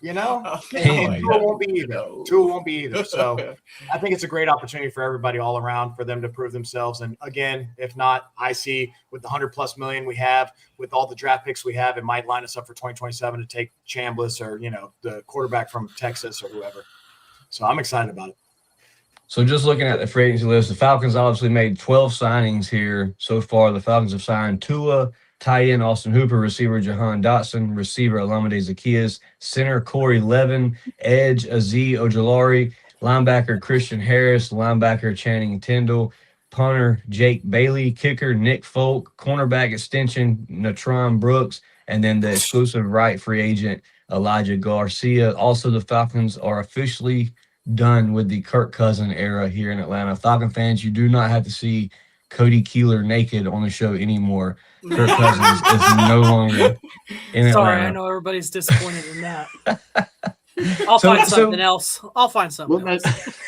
You know, Oh, and Tua won't be either. Tua won't be either. So I think it's a great opportunity for everybody all around for them to prove themselves. And again, if not, I see with the $100+ million we have, with all the draft picks we have, it might line us up for 2027 to take Chambliss or the quarterback from Texas or whoever. So I'm excited about it. So just looking at the free agency list, the Falcons obviously made 12 signings here so far. The Falcons have signed Tua, tight end Austin Hooper, receiver Jahan Dotson, receiver Olamide Zaccheaus, center Corey Levin, edge Azeez Ojulari, linebacker Christian Harris, linebacker Channing Tindall, punter Jake Bailey, kicker Nick Folk, cornerback extension Natron Brooks, and then the exclusive right free agent Elijah Garcia. Also, the Falcons are officially done with the Kirk Cousins era here in Atlanta. Falcon fans, you do not have to see Cody Keeler naked on the show anymore. Kirk Cousins is no longer in Atlanta. Sorry, I know everybody's disappointed in that. I'll find something else. I'll find something else.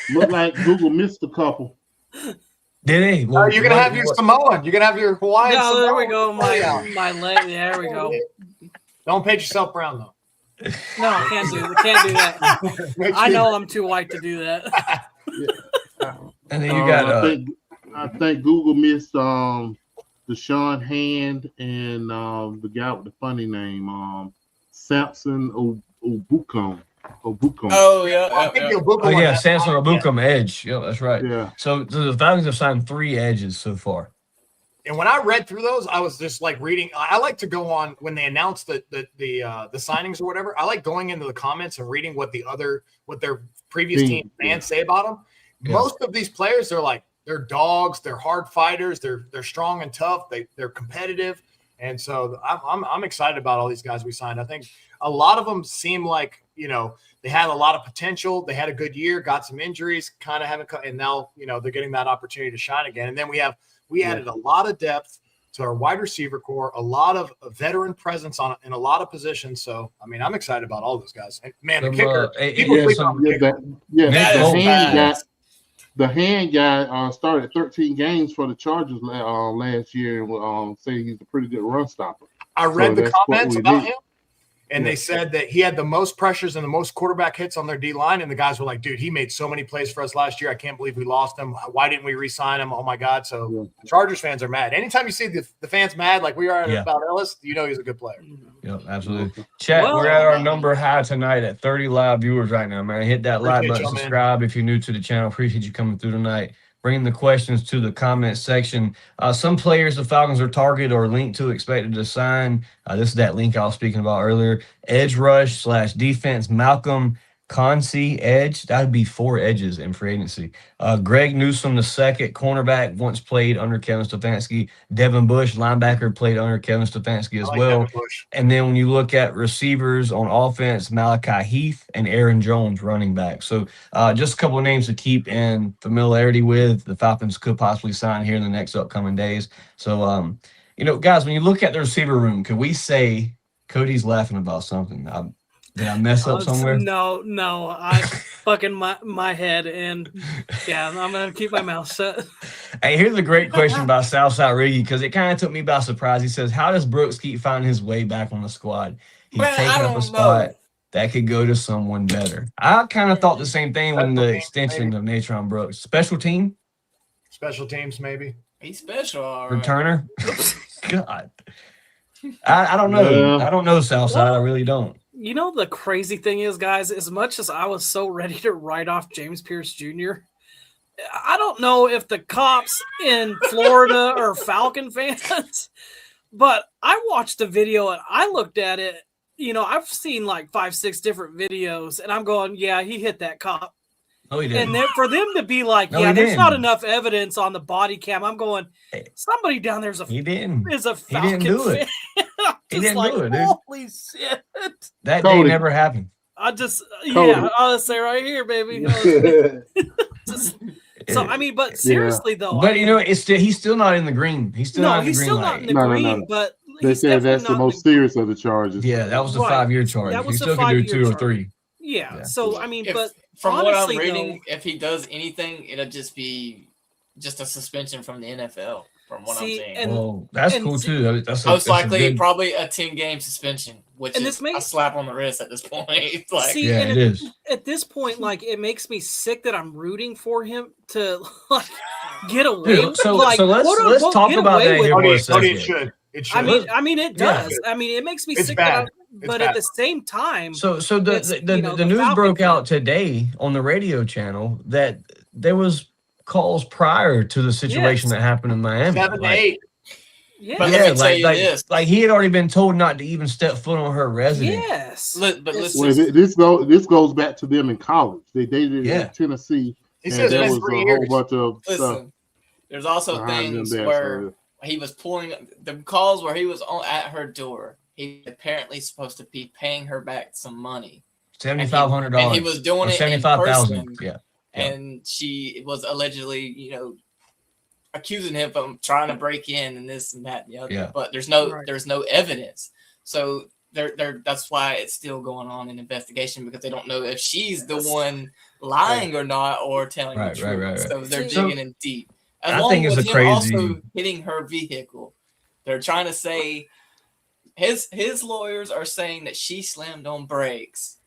Look like Google missed a couple. Did he? Well, you're going to have your Samoan. You're going to have your Hawaiian Yeah, Samoan. there we go. My leg. There we go. Don't paint yourself brown, though. No, I can't do that. I know I'm too white to do that. And then you got I think Google missed Deshaun Hand and the guy with the funny name, Samson Obukum. Oh yeah, Samson Obukum edge. Yeah, that's right. Yeah. So the Falcons have signed 3 edges so far. And when I read through those, I was just like reading. I like to go on when they announce the signings or whatever. I like going into the comments and reading what their previous team fans say about them. Yeah. Most of these players, they're dogs, they're hard fighters, they're strong and tough, they're competitive, and so I'm excited about all these guys we signed. I think a lot of them seem like they had a lot of potential. They had a good year, got some injuries, kind of haven't, and now they're getting that opportunity to shine again. And then we added a lot of depth to our wide receiver core, a lot of veteran presence in a lot of positions. So, I mean, I'm excited about all those guys. And, man, the kicker. The hand guy started 13 games for the Chargers last year and saying he's a pretty good run stopper. I read the comments about him. And they said that he had the most pressures and the most quarterback hits on their D-line. And the guys were like, dude, he made so many plays for us last year. I can't believe we lost him. Why didn't we re-sign him? Oh, my God. So Chargers fans are mad. Anytime you see the fans mad like we are about Ellis, he's a good player. Yep, absolutely. Chat, we're at our number high tonight at 30 live viewers right now, man. Hit that like button, subscribe if you're new to the channel. Appreciate you coming through tonight. Bringing the questions to the comment section. Some players the Falcons are targeted or linked to, expected to sign. This is that link I was speaking about earlier. Edge rush / defense, Malcolm Consey, edge. That would be 4 edges in free agency. Greg Newsome, the second cornerback, once played under Kevin Stefanski. Devin Bush, linebacker, played under Kevin Stefanski as well. And then when you look at receivers on offense, Malachi Heath and Aaron Jones, running back. So just a couple of names to keep in familiarity with. The Falcons could possibly sign here in the next upcoming days. So, guys, when you look at the receiver room, could we say Cody's laughing about something? Did I mess up somewhere? No. I fucking my head, and I'm gonna keep my mouth shut. Hey, here's a great question by Southside Riggy, because it kind of took me by surprise. He says, "How does Brooks keep finding his way back on the squad? He's taking up a spot that could go to someone better." I kind of thought the same thing when the extension of Natron Brooks. Special teams, maybe. He's special. All right. Returner. God, I don't know. I don't know Southside. I really don't. The crazy thing is, guys, as much as I was so ready to write off James Pierce Jr., I don't know if the cops in Florida are Falcon fans, but I watched the video and I looked at it. I've seen like 5-6 different videos, and I'm going, yeah, he hit that cop. No, he didn't. And then for them to be like, there's not enough evidence on the body cam. I'm going, somebody down there is a Falcon fan. He didn't do it, dude. Holy shit. That day never happened. I'll say right here, baby. But seriously, though. But, he's still not in the green. He's still not in the green. No. But they said that's the most serious of the charges. Yeah, that was a 5-year charge. That was he still could do 2 or 3. Yeah. So, but from honestly, what I'm reading, if he does anything, it'll just be a suspension from the NFL. from what I'm seeing. Well, that's cool too. That's most likely good... probably a 10-game suspension, which is a slap on the wrist at this point. Like, it is. At this point, like, it makes me sick that I'm rooting for him to like get away. Dude, so let's talk about that here for a second. It should. I mean, it does. Yeah. I mean, it makes me sick. But at the same time, so the news broke out today on the radio channel that there was calls prior to the situation that happened in Miami. 7 to 8. Yeah, but let me tell you this. Like he had already been told not to even step foot on her residence. Yes, but listen, well, this goes back to them in college. They dated in Tennessee. He says there was 3 a years. whole bunch of stuff. There's also things where he was pulling the calls where he was at her door. He apparently supposed to be paying her back some money, $7,500, and he was doing it in person. Yeah. And she was allegedly, accusing him of trying to break in and this and that and the other. Yeah. But there's no evidence. So that's why it's still going on in investigation, because they don't know if she's the one lying or not, or telling the truth. Right. So they're digging in deep. I think it's him also hitting her vehicle. They're trying to say his lawyers are saying that she slammed on brakes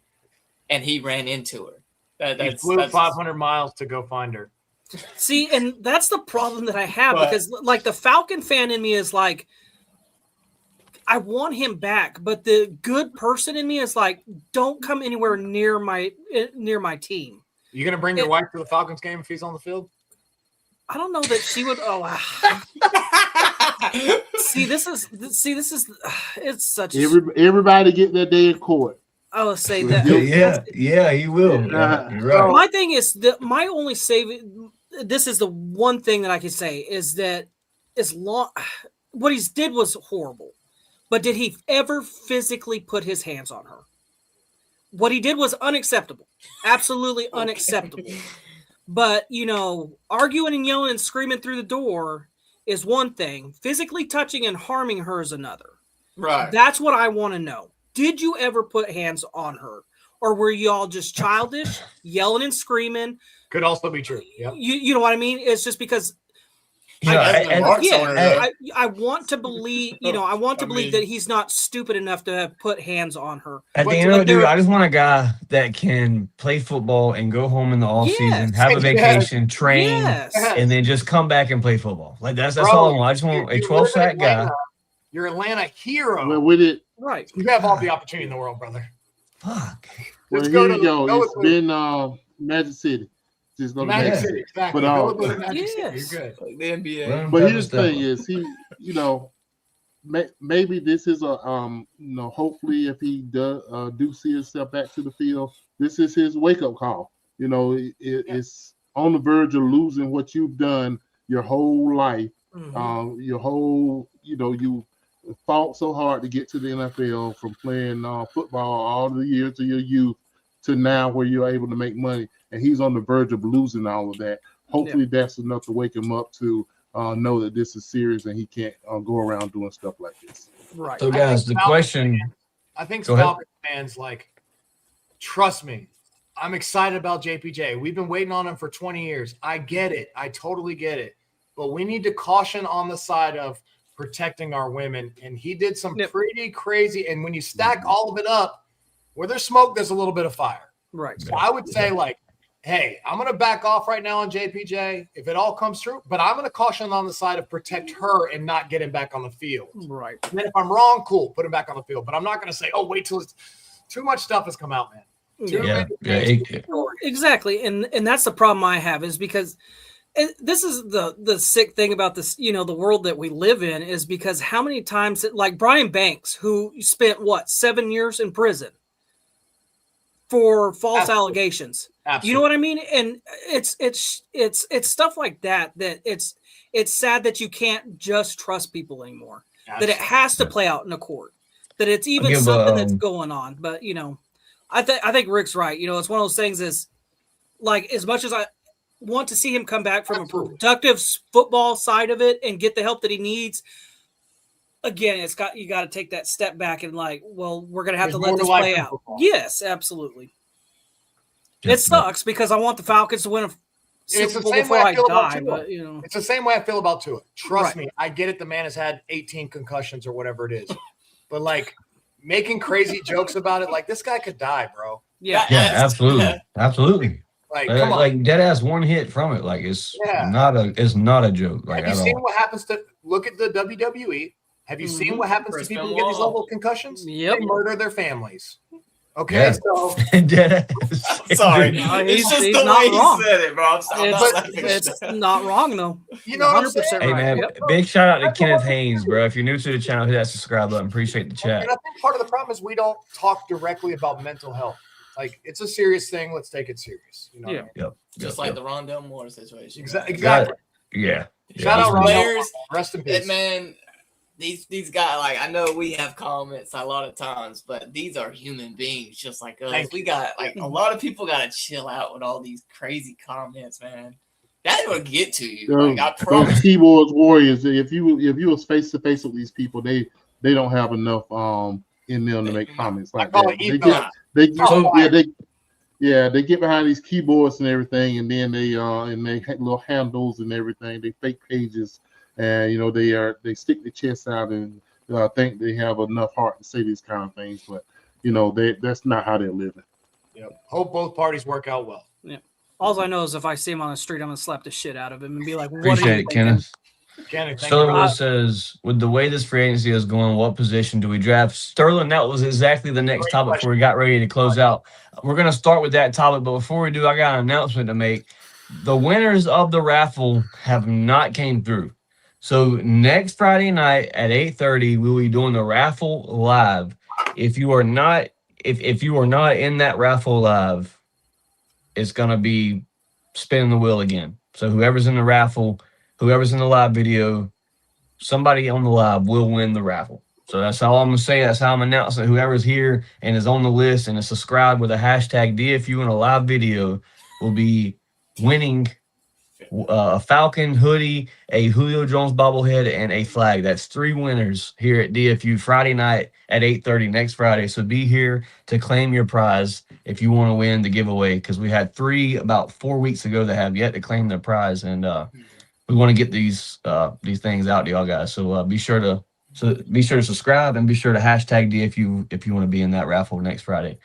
and he ran into her. He flew 500 miles to go find her. See, and that's the problem that I have, because like the Falcon fan in me is like, I want him back, but the good person in me is like, don't come anywhere near my team. You gonna bring your wife to the Falcons game if he's on the field? I don't know that she would. This is it's such. Everybody get their day in court. I will say that. Yeah, he will. You're right. My thing is my only saving. This is the one thing that I can say is that what he did was horrible, but did he ever physically put his hands on her? What he did was unacceptable, absolutely unacceptable. But arguing and yelling and screaming through the door is one thing. Physically touching and harming her is another. Right. That's what I want to know. Did you ever put hands on her? Or were you all just childish, yelling and screaming? Could also be true. Yep. You know what I mean? It's just because I want to believe, I want to believe that he's not stupid enough to have put hands on her. At the end of it, dude, I just want a guy that can play football and go home in the off season, have a vacation, train, and then just come back and play football. Like that's all I want. I just want a 12-sack guy. You're Atlanta hero. Well, with it, right? You have all the opportunity in the world, brother. Fuck. Well, here you go. It's been Magic City. Just go to Magic City. Exactly. But Magic City. You're good. Like the NBA. But here's the thing: is he, maybe this is a hopefully if he do see himself back to the field, this is his wake up call. It's on the verge of losing what you've done your whole life. Mm-hmm. Your whole, you fought so hard to get to the NFL from playing football all the years of your youth to now where you're able to make money, and he's on the verge of losing all of that. Hopefully that's enough to wake him up to know that this is serious and he can't go around doing stuff like this. Right. So guys, the question. I think Falcons fans, trust me, I'm excited about JPJ. We've been waiting on him for 20 years. I get it. I totally get it. But we need to caution on the side of protecting our women. And he did some pretty crazy. And when you stack all of it up, where there's smoke, there's a little bit of fire. Right. So I would say, hey, I'm going to back off right now on JPJ if it all comes true. But I'm going to caution on the side of protect her and not get him back on the field. Right. And then if I'm wrong, cool, put him back on the field. But I'm not going to say, wait till it's too much stuff has come out, man. Exactly. And that's the problem I have is because this is the sick thing about this, the world that we live in is because how many times like Brian Banks, who spent 7 years in prison for false allegations. Absolutely. You know what I mean? And it's stuff like that it's sad that you can't just trust people anymore. Absolutely. That it has to play out in a court. That it's even something that's going on. But I think Rick's right. It's one of those things is like as much as I want to see him come back from a productive football side of it and get the help that he needs. Again, you got to take that step back and we're going to have to let this play out. Yes, absolutely. It sucks because I want the Falcons to win a It's Super the Bowl same way before I I feel about die, Tua. but you know, It's the same way I feel about Tua. Trust Right. me, I get it. The man has had 18 concussions or whatever it is, but like making crazy jokes about it, like this guy could die, bro. yeah. Yeah, absolutely, absolutely. Like, come on. Like dead ass one hit from it. Like it's not a joke. Like Have you at seen all. what happens to look at the WWE? Have you seen what happens to people who get these level of concussions? Yep. They murder their families. Okay, Yeah. so Dead ass. I'm sorry. No, It's just he's the not way wrong. he said it, bro. I'm not laughing at It's that. not wrong though. you know what I'm 100% saying? Hey right. man, Yep. big shout out to Kenneth Haynes, bro. If you're new to the channel, hit that subscribe button. Appreciate the chat. And I think part of the problem is we don't talk directly about mental health. Like it's a serious thing. Let's take it serious. You know? Yeah. Yep. Just like the Rondell Moore situation. Exactly. Yeah. Shout out These Rondell. players, Rest in peace. man. These guys, like I know we have comments a lot of times, but these are human beings just like us. Thank We got like a lot of people got to chill out with all these crazy comments, man. That will get to you. Like I Those promise. keyboards warriors. If you was face to face with these people, they don't have enough in them to make comments like call that. it ego. They get behind these keyboards and everything, and then they have little handles and everything. They fake pages, and they stick their chests out and think they have enough heart to say these kind of things, but that's not how they're living. Yep. Hope both parties work out well. All I know is if I see him on the street, I'm gonna slap the shit out of him and be like, "What Appreciate are you it, thinking?" Kenneth. Kenny, thank Sterling you. says, with the way this free agency is going, what position do we draft? Sterling, that was exactly the next Great topic question. before we got ready to close out. We're going to start with that topic, but before we do, I got an announcement to make. The winners of the raffle have not came through. So next Friday night at 8:30, we'll be doing the raffle live. If you are not in that raffle live, it's going to be spinning the wheel again. So whoever's in the raffle, whoever's in the live video, somebody on the live will win the raffle. So that's all I'm going to say. That's how I'm announcing. Whoever's here and is on the list and is subscribed with a hashtag DFU in a live video will be winning a Falcon hoodie, a Julio Jones bobblehead, and a flag. That's 3 winners here at DFU Friday night at 8:30 next Friday. So be here to claim your prize if you want to win the giveaway, because we had 3 about 4 weeks ago that have yet to claim their prize, and we want to get these things out to y'all guys. So be sure to subscribe and be sure to hashtag DFU if you want to be in that raffle next Friday.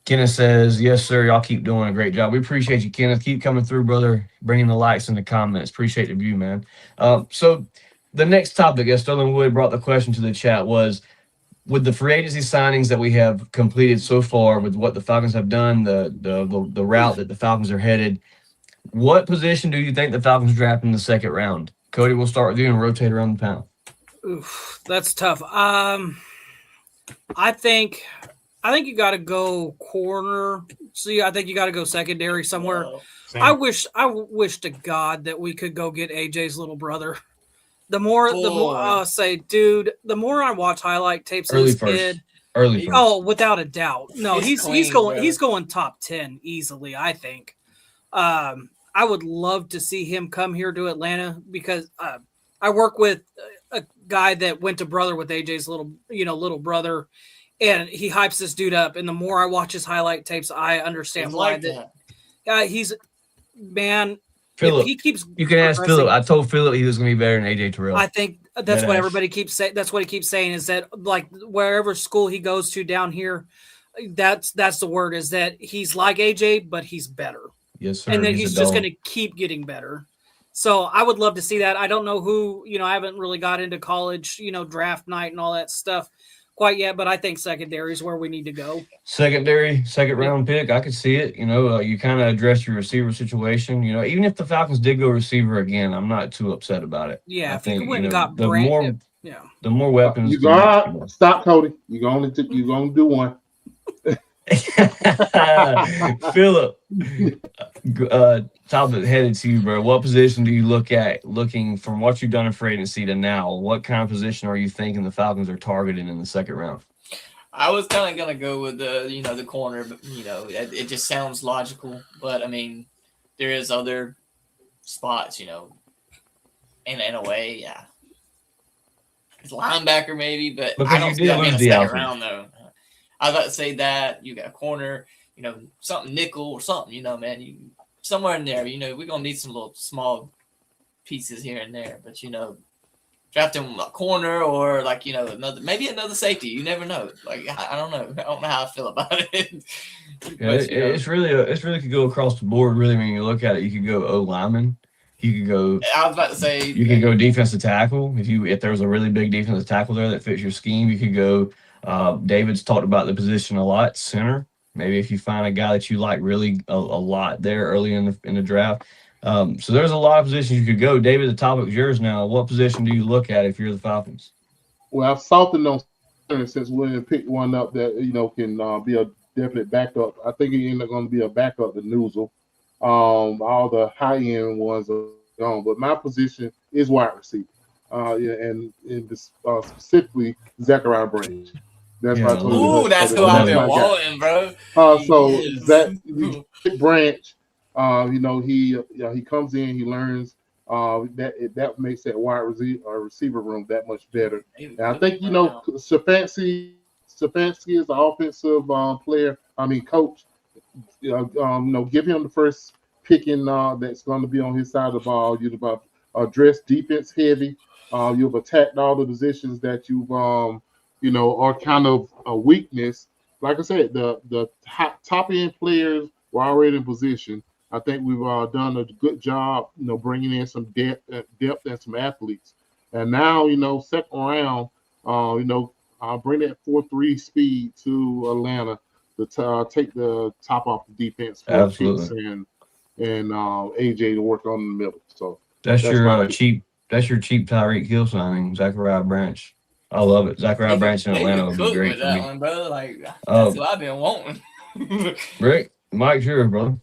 Kenneth says, yes, sir. Y'all keep doing a great job. We appreciate you, Kenneth. Keep coming through, brother. Bringing the likes and the comments. Appreciate the view, man. So the next topic, as Sterling Wood brought the question to the chat, was with the free agency signings that we have completed so far, with what the Falcons have done, the route that the Falcons are headed, what position do you think the Falcons draft in the second round? Cody, we'll start with you and rotate around the panel. Oof, that's tough. I think you got to go corner. See, I think you got to go secondary somewhere. Same. I wish to God that we could go get AJ's little brother. The more I'll say, dude, the more I watch highlight tapes of this kid. Early first. Oh, without a doubt. No, He's he's clean, going top 10 easily, I think. I would love to see him come here to Atlanta because I work with a guy that went to brother with AJ's little brother, and he hypes this dude up. And the more I watch his highlight tapes, I understand why that. He's man. Philip, he keeps. You can ask Philip. I told Philip he was going to be better than AJ Terrell. I think that's what everybody keeps saying. That's what he keeps saying is that like wherever school he goes to down here, that's the word is that he's like AJ, but he's better. Yes, sir. And then he's just going to keep getting better. So I would love to see that. I don't know who, I haven't really got into college, draft night and all that stuff quite yet, but I think secondary is where we need to go. Secondary, second round pick. I could see it. You kind of address your receiver situation. Even if the Falcons did go receiver again, I'm not too upset about it. Yeah. I If think you went and got the the more weapons. You got stop, Cody. You're gonna do one. Philip, topic headed to you, bro. What position do you looking from what you've done in free agency to now? What kind of position are you thinking the Falcons are targeting in the second round? I was kind of gonna go with the corner, but it just sounds logical. But I mean, there is other spots, in a way, yeah. It's linebacker maybe, but Because I don't you see did that being a lose the second outfit. round though. I was about to say that you got a corner, something nickel or something, man. somewhere in there. We're gonna need some little small pieces here and there, but drafting a corner or maybe another safety. You never know. Like I don't know. I don't know how I feel about it. Yeah, it's really could go across the board. Really, when you look at it, you could go O lineman. You could go. I was about to say you could go defensive tackle if there was a really big defensive tackle there that fits your scheme. You could go. David's talked about the position a lot. Center. Maybe if you find a guy that you like really a lot there early in the draft. So there's a lot of positions you could go. David, the topic's yours now. What position do you look at if you're the Falcons? Well, I've softened on center since William picked one up that can be a definite backup. I think he ended up going to be a backup to Newsel. All the high end ones are gone, but my position is wide receiver. And specifically Zachariah Branch. That's what I told you. Ooh, that's who I've been wanting, bro. Branch. He comes in, he learns. That makes that wide receiver room that much better. And I think Stefanski is an offensive player. Coach. Give him the first picking that's going to be on his side of the ball. You've addressed defense heavy. You've attacked all the positions that you've are kind of a weakness. Like I said, the top end players were already in position. I think we've done a good job, bringing in some depth and some athletes. And now, second round, I'll bring that 4.3 speed to Atlanta to take the top off the defense for Pitts and AJ to work on the middle. So that's your cheap Tyreek Hill signing, Zachariah Branch. I love it. Zachariah Branch in Atlanta would be great with that one, brother. That's what I've been wanting. Rick, Mike's yours, brother.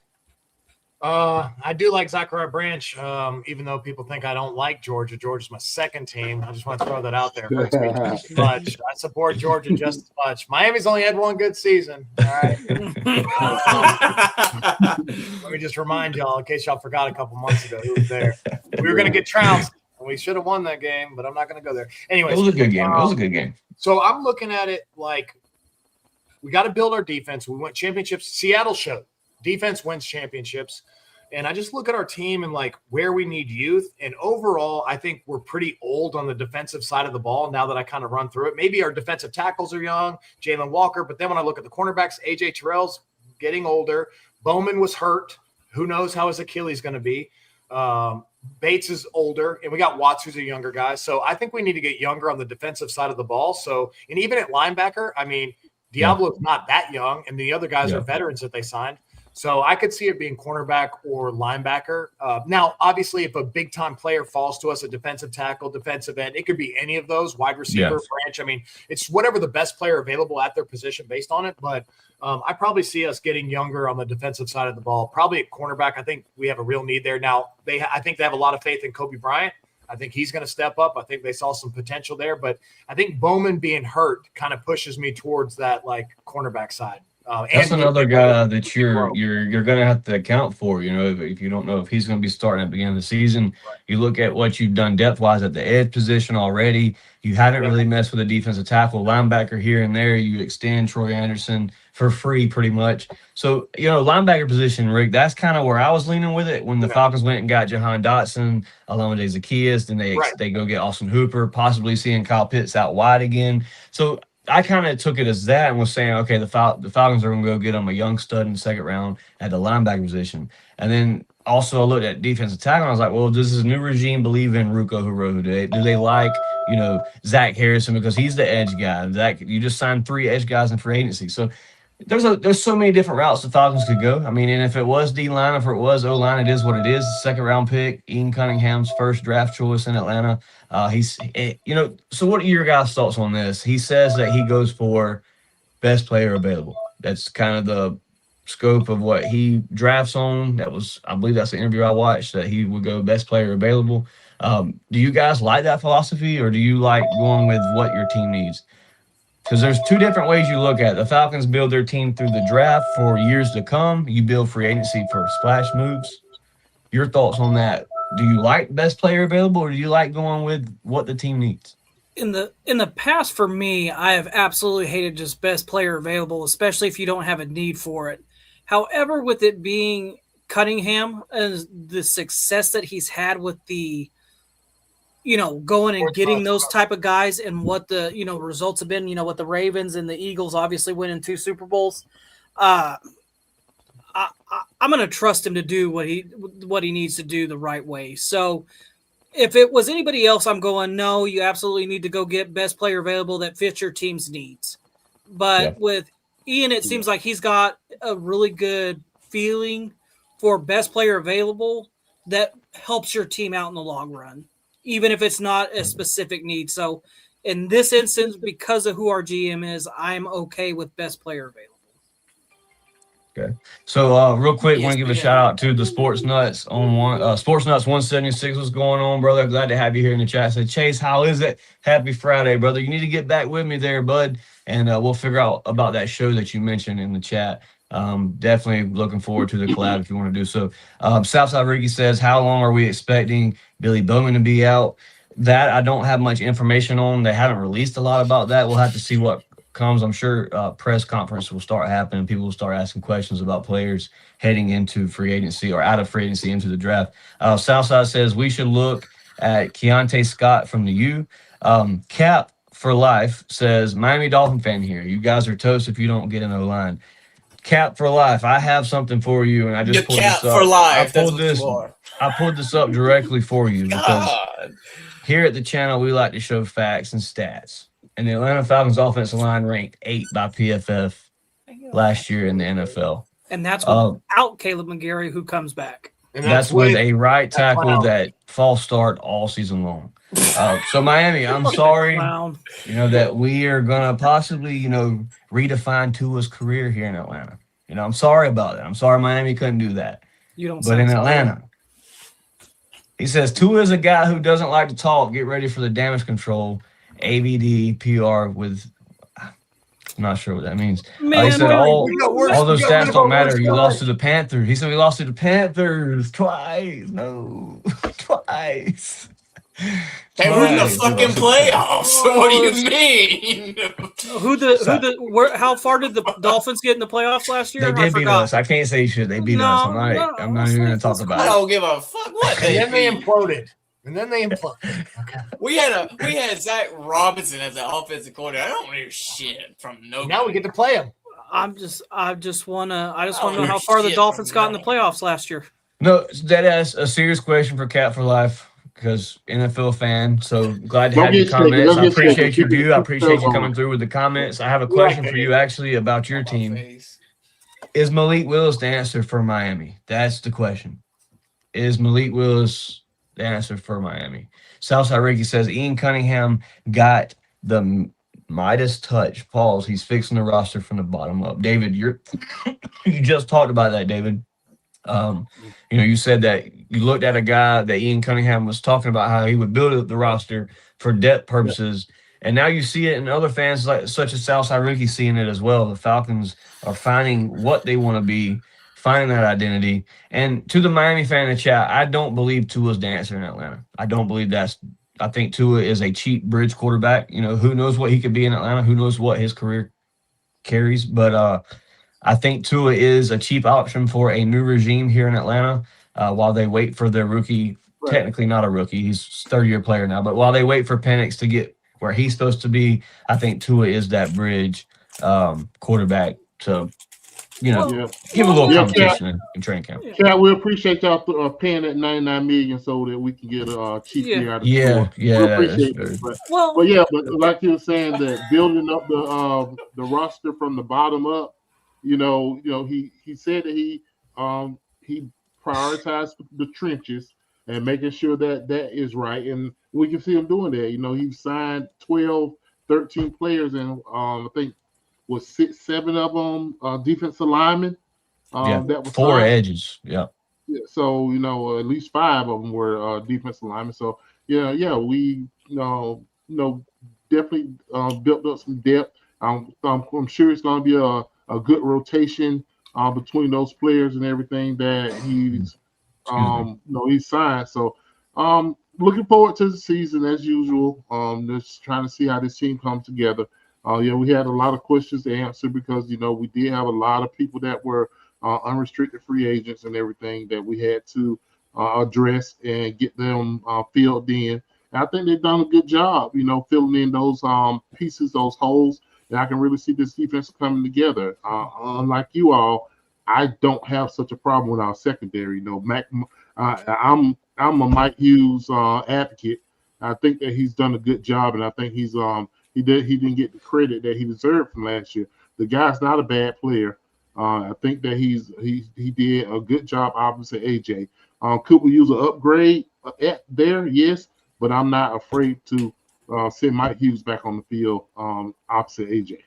I do like Zachariah Branch, even though people think I don't like Georgia. Georgia's my second team. I just want to throw that out there. Much. I support Georgia just as much. Miami's only had one good season. All right. Let me just remind y'all, in case y'all forgot a couple months ago, who was there. We were going to get trounced. We should have won that game, but I'm not going to go there. Anyways, it was a good game. So I'm looking at it like we got to build our defense. We won championships. Seattle showed defense wins championships. And I just look at our team and where we need youth. And overall, I think we're pretty old on the defensive side of the ball now that I kind of run through it. Maybe our defensive tackles are young, Jalen Walker. But then when I look at the cornerbacks, AJ Terrell's getting older. Bowman was hurt. Who knows how his Achilles is going to be. Bates is older, and we got Watts, who's a younger guy. So I think we need to get younger on the defensive side of the ball. So, and even at linebacker, Diablo's not that young, and the other guys are veterans that they signed. So I could see it being cornerback or linebacker. Now, obviously, if a big-time player falls to us, a defensive tackle, defensive end, it could be any of those, wide receiver, branch. It's whatever the best player available at their position based on it. But I probably see us getting younger on the defensive side of the ball. Probably at cornerback, I think we have a real need there. Now, I think they have a lot of faith in Kobe Bryant. I think he's going to step up. I think they saw some potential there. But I think Bowman being hurt kind of pushes me towards that cornerback side. That's another guy that you're going to have to account for. If you don't know if he's going to be starting at the beginning of the season, you look at what you've done depth wise at the edge position already. You haven't really messed with a defensive tackle, linebacker here and there. You extend Troy Anderson for free pretty much. So linebacker position, Rick. That's kind of where I was leaning with it when the Falcons went and got Jahan Dotson, Alameda Zaccheaus, then they go get Austin Hooper, possibly seeing Kyle Pitts out wide again. So I kind of took it as that and was saying, okay, the Falcons are going to go get him a young stud in the second round at the linebacker position. And then also I looked at defensive tackle and I was like, well, does this new regime believe in Ruko Horohu? Do they like, Zach Harrison because he's the edge guy? Zach, you just signed 3 edge guys in free agency. So there's so many different routes the Falcons could go. And if it was D-line, if it was O-line, it is what it is. Second round pick, Ian Cunningham's first draft choice in Atlanta. So what are your guys' thoughts on this? He says that he goes for best player available. That's kind of the scope of what he drafts on. I believe that's the interview I watched, that he would go best player available. Do you guys like that philosophy, or do you like going with what your team needs? Because there's 2 different ways you look at it. The Falcons build their team through the draft for years to come. You build free agency for splash moves. Your thoughts on that? Do you like best player available, or do you like going with what the team needs? In the past, for me, I have absolutely hated just best player available, especially if you don't have a need for it. However, with it being Cunningham and the success that he's had with the, going and getting those type of guys and what the, results have been, with the Ravens and the Eagles obviously winning 2 Super Bowls. I'm going to trust him to do what he needs to do the right way. So if it was anybody else, I'm going, no, you absolutely need to go get best player available that fits your team's needs. But with Ian, it seems like he's got a really good feeling for best player available that helps your team out in the long run, even if it's not a specific need. So in this instance, because of who our GM is, I'm okay with best player available. Okay. So real quick, want to give a shout out to the Sports Nuts on Sports Nuts 176. What's going on, brother? Glad to have you here in the chat. Said Chase, how is it? Happy Friday, brother. You need to get back with me there, bud, and we'll figure out about that show that you mentioned in the chat. Definitely looking forward to the collab if you want to do so. Southside Ricky says, how long are we expecting Billy Bowman to be out? That I don't have much information on. They haven't released a lot about that. We'll have to see what comes. I'm sure press conference will start happening. People will start asking questions about players heading into free agency or out of free agency into the draft. Southside says we should look at Keontae Scott from the U. Cap for Life says, Miami Dolphin fan here. You guys are toast if you don't get an O-line. Cap for Life, I have something for you, and I just pulled this up. For life. I pulled this up directly for you because here at the channel we like to show facts and stats. And the Atlanta Falcons offensive line ranked 8 by PFF last year in the NFL. And that's without Caleb McGarry, who comes back. And that's with a right tackle that false start all season long. So Miami, I'm sorry, that we are gonna possibly, redefine Tua's career here in Atlanta. I'm sorry about that. I'm sorry Miami couldn't do that. But in Atlanta, he says Tua is a guy who doesn't like to talk. Get ready for the damage control. ABD PR with, I'm not sure what that means. He said all those stats don't matter. You lost to the Panthers. He said we lost to the Panthers twice. No, twice. They were in the fucking playoffs. What do you mean? How far did the Dolphins get in the playoffs last year? They did beat us. I can't say shit. They beat us. I'm not even going to talk about it. I don't give a fuck what they And then they imploded. Okay. We had Zach Robinson as the offensive coordinator. I don't hear shit from nobody. Now we get to play him. I just want to know how far the Dolphins got in the playoffs last year. No, that is a serious question for Cat for Life because NFL fan. So glad to have your comments. I appreciate your view. I appreciate you coming through with the comments. I have a question for you actually about your team. Is Malik Willis the answer for Miami? That's the question. Is Malik Willis the answer for Miami? Southside Ricky says Ian Cunningham got the Midas touch. Pause. He's fixing the roster from the bottom up. David, you just talked about that, David. You said that you looked at a guy that Ian Cunningham was talking about how he would build up the roster for depth purposes. And now you see it in other fans such as Southside Ricky seeing it as well. The Falcons are finding what they want to be, finding that identity. And to the Miami fan in the chat, I don't believe Tua's the answer in Atlanta. I don't believe I think Tua is a cheap bridge quarterback. Who knows what he could be in Atlanta? Who knows what his career carries? But I think Tua is a cheap option for a new regime here in Atlanta while they wait for their rookie. Right. Technically not a rookie. He's a third-year player now. But while they wait for Penix to get where he's supposed to be, I think Tua is that bridge quarterback to – give a little competition in training camp. Yeah, we appreciate y'all paying that $99 million so that we can get a cheap year out of the we appreciate it. But like you were saying, that building up the roster from the bottom up, he said that he prioritized the trenches and making sure that is right, and we can see him doing that. He signed 12, 13 players, and I think was 6, 7 of them defensive linemen. That was 4 edges. Yeah. So at least 5 of them were defensive linemen. So we definitely built up some depth. I'm sure it's going to be a good rotation between those players and everything that he's he's signed. So looking forward to the season as usual. Just trying to see how this team comes together. We had a lot of questions to answer because we did have a lot of people that were unrestricted free agents and everything that we had to address and get them filled in. And I think they've done a good job, filling in those pieces, those holes. And I can really see this defense coming together. Unlike you all, I don't have such a problem with our secondary. I'm a Mike Hughes advocate. I think that he's done a good job, and I think he didn't get the credit that he deserved from last year. The guy's not a bad player. I think that he did a good job opposite AJ. Could we use an upgrade there? Yes, but I'm not afraid to send Mike Hughes back on the field opposite AJ.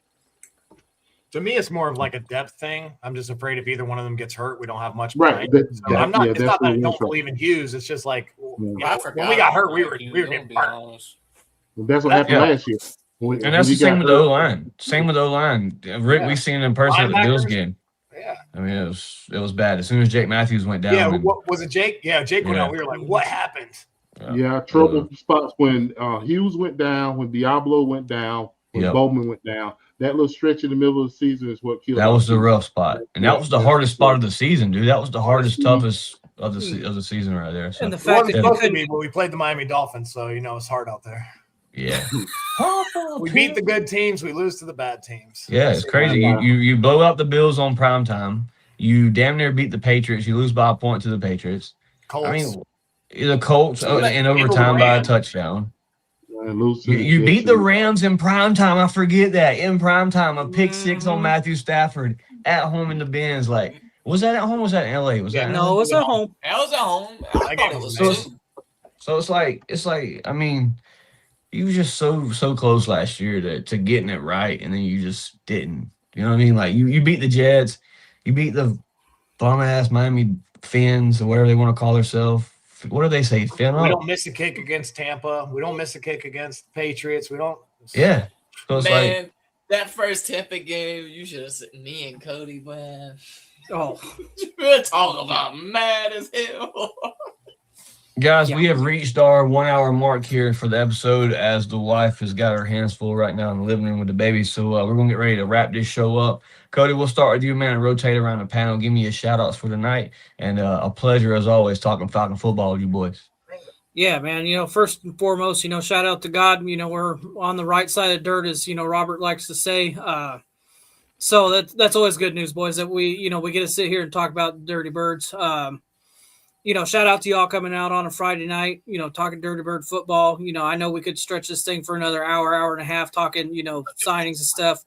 To me, it's more of like a depth thing. I'm just afraid if either one of them gets hurt, we don't have much. Right. It's not that I don't believe in Hughes. It's just like when we got hurt, we were getting burnt. That's what happened last year. And that's the same with the O-line. Same with O-line. Rick, we seen it in person at the Bills game. Yeah. I mean, it was bad. As soon as Jake Matthews went down. Yeah, was it Jake? Yeah, Jake went out. We were like, what happened? Yeah, trouble spots when Hughes went down, when Diablo went down, when Bowman went down. That little stretch in the middle of the season is what killed. That was the rough spot, and that was the hardest spot of the season, dude. That was the hardest, toughest of the season right there. So. And the fact that supposed to be, but we played the Miami Dolphins, so it's hard out there. Yeah, we beat the good teams, we lose to the bad teams. Yeah, it's crazy. You blow out the Bills on prime time. You damn near beat the Patriots. You lose by a point to the Patriots. Colts. I mean, the Colts in overtime by a touchdown. You beat the Rams in prime time. I forget that in prime time, a pick six on Matthew Stafford at home in the Benz. Like, was that at home? Or was that in LA? Was that no? It was at home. That was at home. I thought it was so it's like I mean, you were just so close last year to getting it right, and then you just didn't. You know what I mean? Like you beat the Jets, you beat the bum ass Miami Fins or whatever they want to call themselves. What do they say? We don't miss a kick against Tampa. We don't miss a kick against the Patriots. We don't. Yeah. So it's man, that first Tampa game, you should have said me and Cody, man. Oh, we're talking about mad as hell. Guys, we have reached our 1 hour mark here for the episode as the wife has got her hands full right now in the living room with the baby. So we're going to get ready to wrap this show up. Cody, we'll start with you, man, and rotate around the panel. Give me your shout-outs for tonight. And a pleasure, as always, talking Falcon football with you boys. Yeah, man. First and foremost, shout out to God. We're on the right side of dirt, as, Robert likes to say. So that's always good news, boys, that we get to sit here and talk about Dirty Birds. Shout out to y'all coming out on a Friday night, talking Dirty Bird football. I know we could stretch this thing for another hour and a half talking, signings and stuff.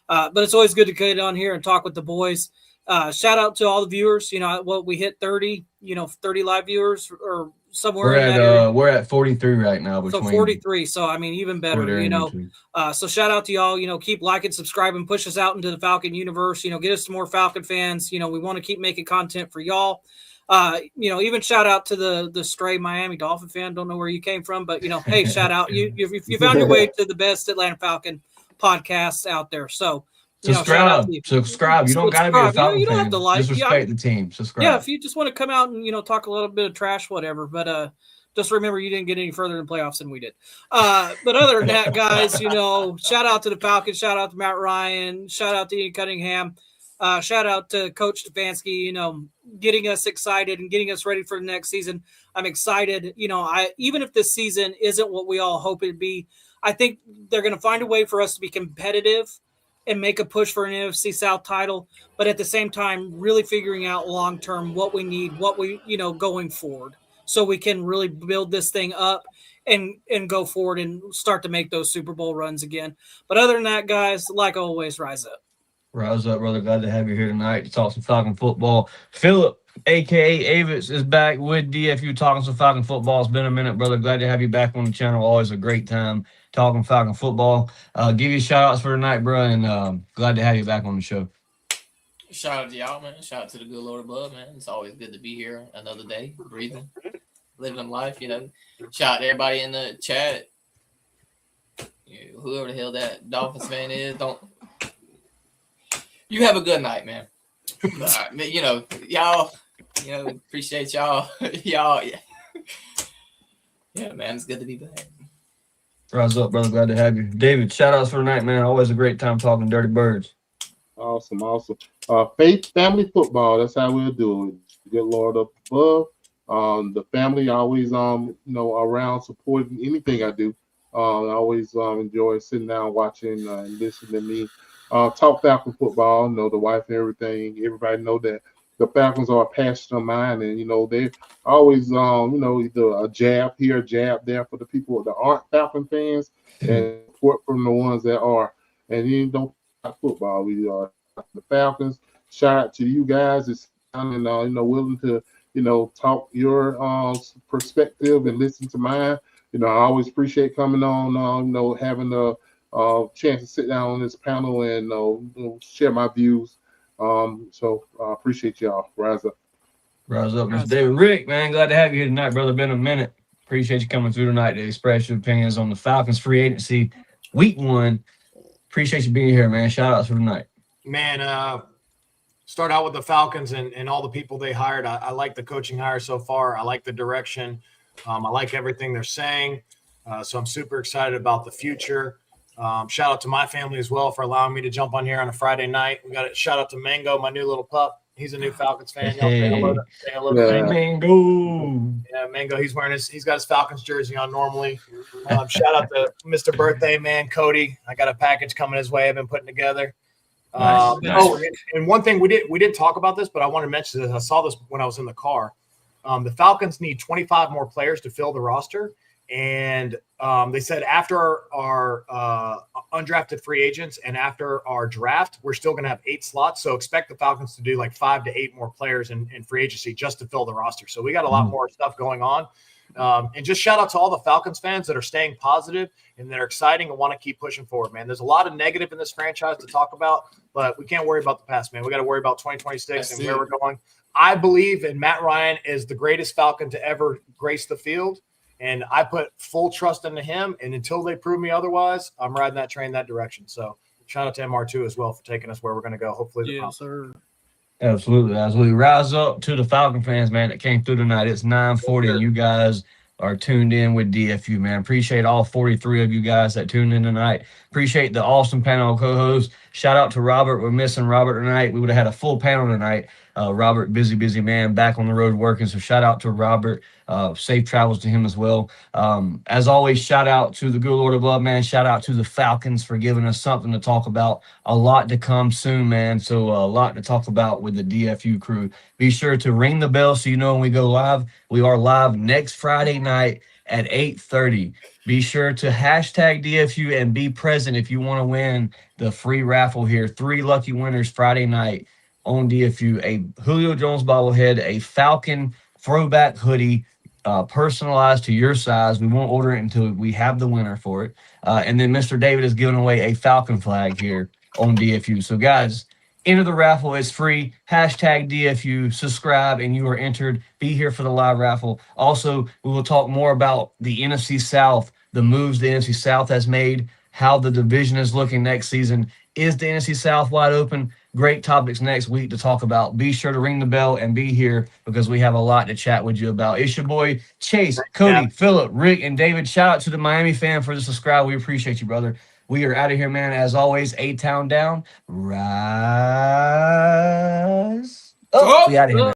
But it's always good to get on here and talk with the boys. Shout out to all the viewers. We hit 30, 30 live viewers or somewhere. We're at 43 right now. So 43. So, I mean, even better, So shout out to y'all, keep liking, subscribing, push us out into the Falcon universe, get us some more Falcon fans. We want to keep making content for y'all. Even shout out to the stray Miami Dolphin fan. Don't know where you came from, but hey, shout out. You found your way to the best Atlanta Falcon podcasts out there. So subscribe. You don't gotta be a Falcon you don't fan. have to like. Just respect the team. Subscribe. Yeah, if you just want to come out and talk a little bit of trash, whatever. But just remember, you didn't get any further in playoffs than we did. But other than that, guys, shout out to the Falcons. Shout out to Matt Ryan. Shout out to Ian Cunningham. Shout out to Coach Stefanski, getting us excited and getting us ready for the next season. I'm excited. Even if this season isn't what we all hope it'd be, I think they're going to find a way for us to be competitive and make a push for an NFC South title. But at the same time, really figuring out long-term what we need, what we, going forward, so we can really build this thing up and go forward and start to make those Super Bowl runs again. But other than that, guys, like always, rise up. Rise up, brother. Glad to have you here tonight to talk some Falcon football. Philip, a.k.a. Avitz, is back with DFU talking some Falcon football. It's been a minute, brother. Glad to have you back on the channel. Always a great time talking Falcon football. Give you shout-outs for tonight, bro, and glad to have you back on the show. Shout out to y'all, man. Shout out to the good Lord above, man. It's always good to be here another day, breathing, living life, Shout out to everybody in the chat. Whoever the hell that Dolphins fan is, you have a good night, man. Y'all, appreciate y'all. Yeah, man, it's good to be back. Rise up, brother. Glad to have you. David, shout outs for tonight, man. Always a great time talking Dirty Birds. Awesome. Faith, family, football. That's how we'll do it. Good Lord up above. The family always, around supporting anything I do. I always enjoy sitting down watching and listening to me talk Falcon football. The wife and everything. Everybody know that the Falcons are a passion of mine, and they always, either a jab here, a jab there for the people that aren't Falcon fans, and support from the ones that are. And you don't talk football. We are the Falcons. Shout out to you guys. It's and willing to talk your perspective and listen to mine. I always appreciate coming on. Having a chance to sit down on this panel and share my views. So I appreciate y'all. Rise up. Rise up, Mr. David. Rick, man, glad to have you here tonight, brother. Been a minute. Appreciate you coming through tonight to express your opinions on the Falcons free agency week 1. Appreciate you being here, man. Shout outs for tonight. Man, start out with the Falcons and all the people they hired. I like the coaching hire so far. I like the direction. I like everything they're saying. So I'm super excited about the future. Shout out to my family as well for allowing me to jump on here on a Friday night. We got a shout out to Mango, my new little pup. He's a new Falcons fan. Y'all say hello to Mango. Yeah, Mango. He's got his Falcons jersey on normally. Shout out to Mr. Birthday Man, Cody. I got a package coming his way I've been putting together. Nice. Oh, and one thing we did talk about this, but I want to mention this. I saw this when I was in the car. The Falcons need 25 more players to fill the roster. And they said after our undrafted free agents and after our draft, we're still going to have 8 slots. So expect the Falcons to do like 5 to 8 more players in free agency just to fill the roster. So we got a lot more stuff going on. And just shout out to all the Falcons fans that are staying positive and that are exciting and want to keep pushing forward, man. There's a lot of negative in this franchise to talk about, but we can't worry about the past, man. We got to worry about 2026 and where we're going. I believe in Matt Ryan is the greatest Falcon to ever grace the field. And I put full trust into him. And until they prove me otherwise, I'm riding that train that direction. So shout out to MR2 as well for taking us where we're going to go. Hopefully. Yes, sir. Absolutely. Rise up to the Falcon fans, man, that came through tonight. It's 9:40, and you guys are tuned in with DFU, man. Appreciate all 43 of you guys that tuned in tonight. Appreciate the awesome panel co-hosts. Shout out to Robert. We're missing Robert tonight. We would have had a full panel tonight. Robert, busy man, back on the road working. So shout out to Robert. Safe travels to him as well. As always, shout out to the good Lord above, man. Shout out to the Falcons for giving us something to talk about. A lot to come soon, man. So a lot to talk about with the DFU crew. Be sure to ring the bell so you know when we go live. We are live next Friday night at 8:30. Be sure to hashtag DFU and be present if you want to win the free raffle here. 3 lucky winners Friday night on DFU. A Julio Jones bobblehead, a Falcon throwback hoodie, personalized to your size. We won't order it until we have the winner for it. And then Mr. David is giving away a Falcon flag here on DFU. So, guys, enter the raffle. It's free. Hashtag DFU. Subscribe, and you are entered. Be here for the live raffle. Also, we will talk more about the NFC South, the moves the NFC South has made, how the division is looking next season. Is the NFC South wide open? Great topics next week to talk about. Be sure to ring the bell and be here because we have a lot to chat with you about. It's your boy, Chase, Cody, Phillip, Rick, and David. Shout out to the Miami fan for the subscribe. We appreciate you, brother. We are out of here, man. As always, A-Town down. Rise up. We out of here, man.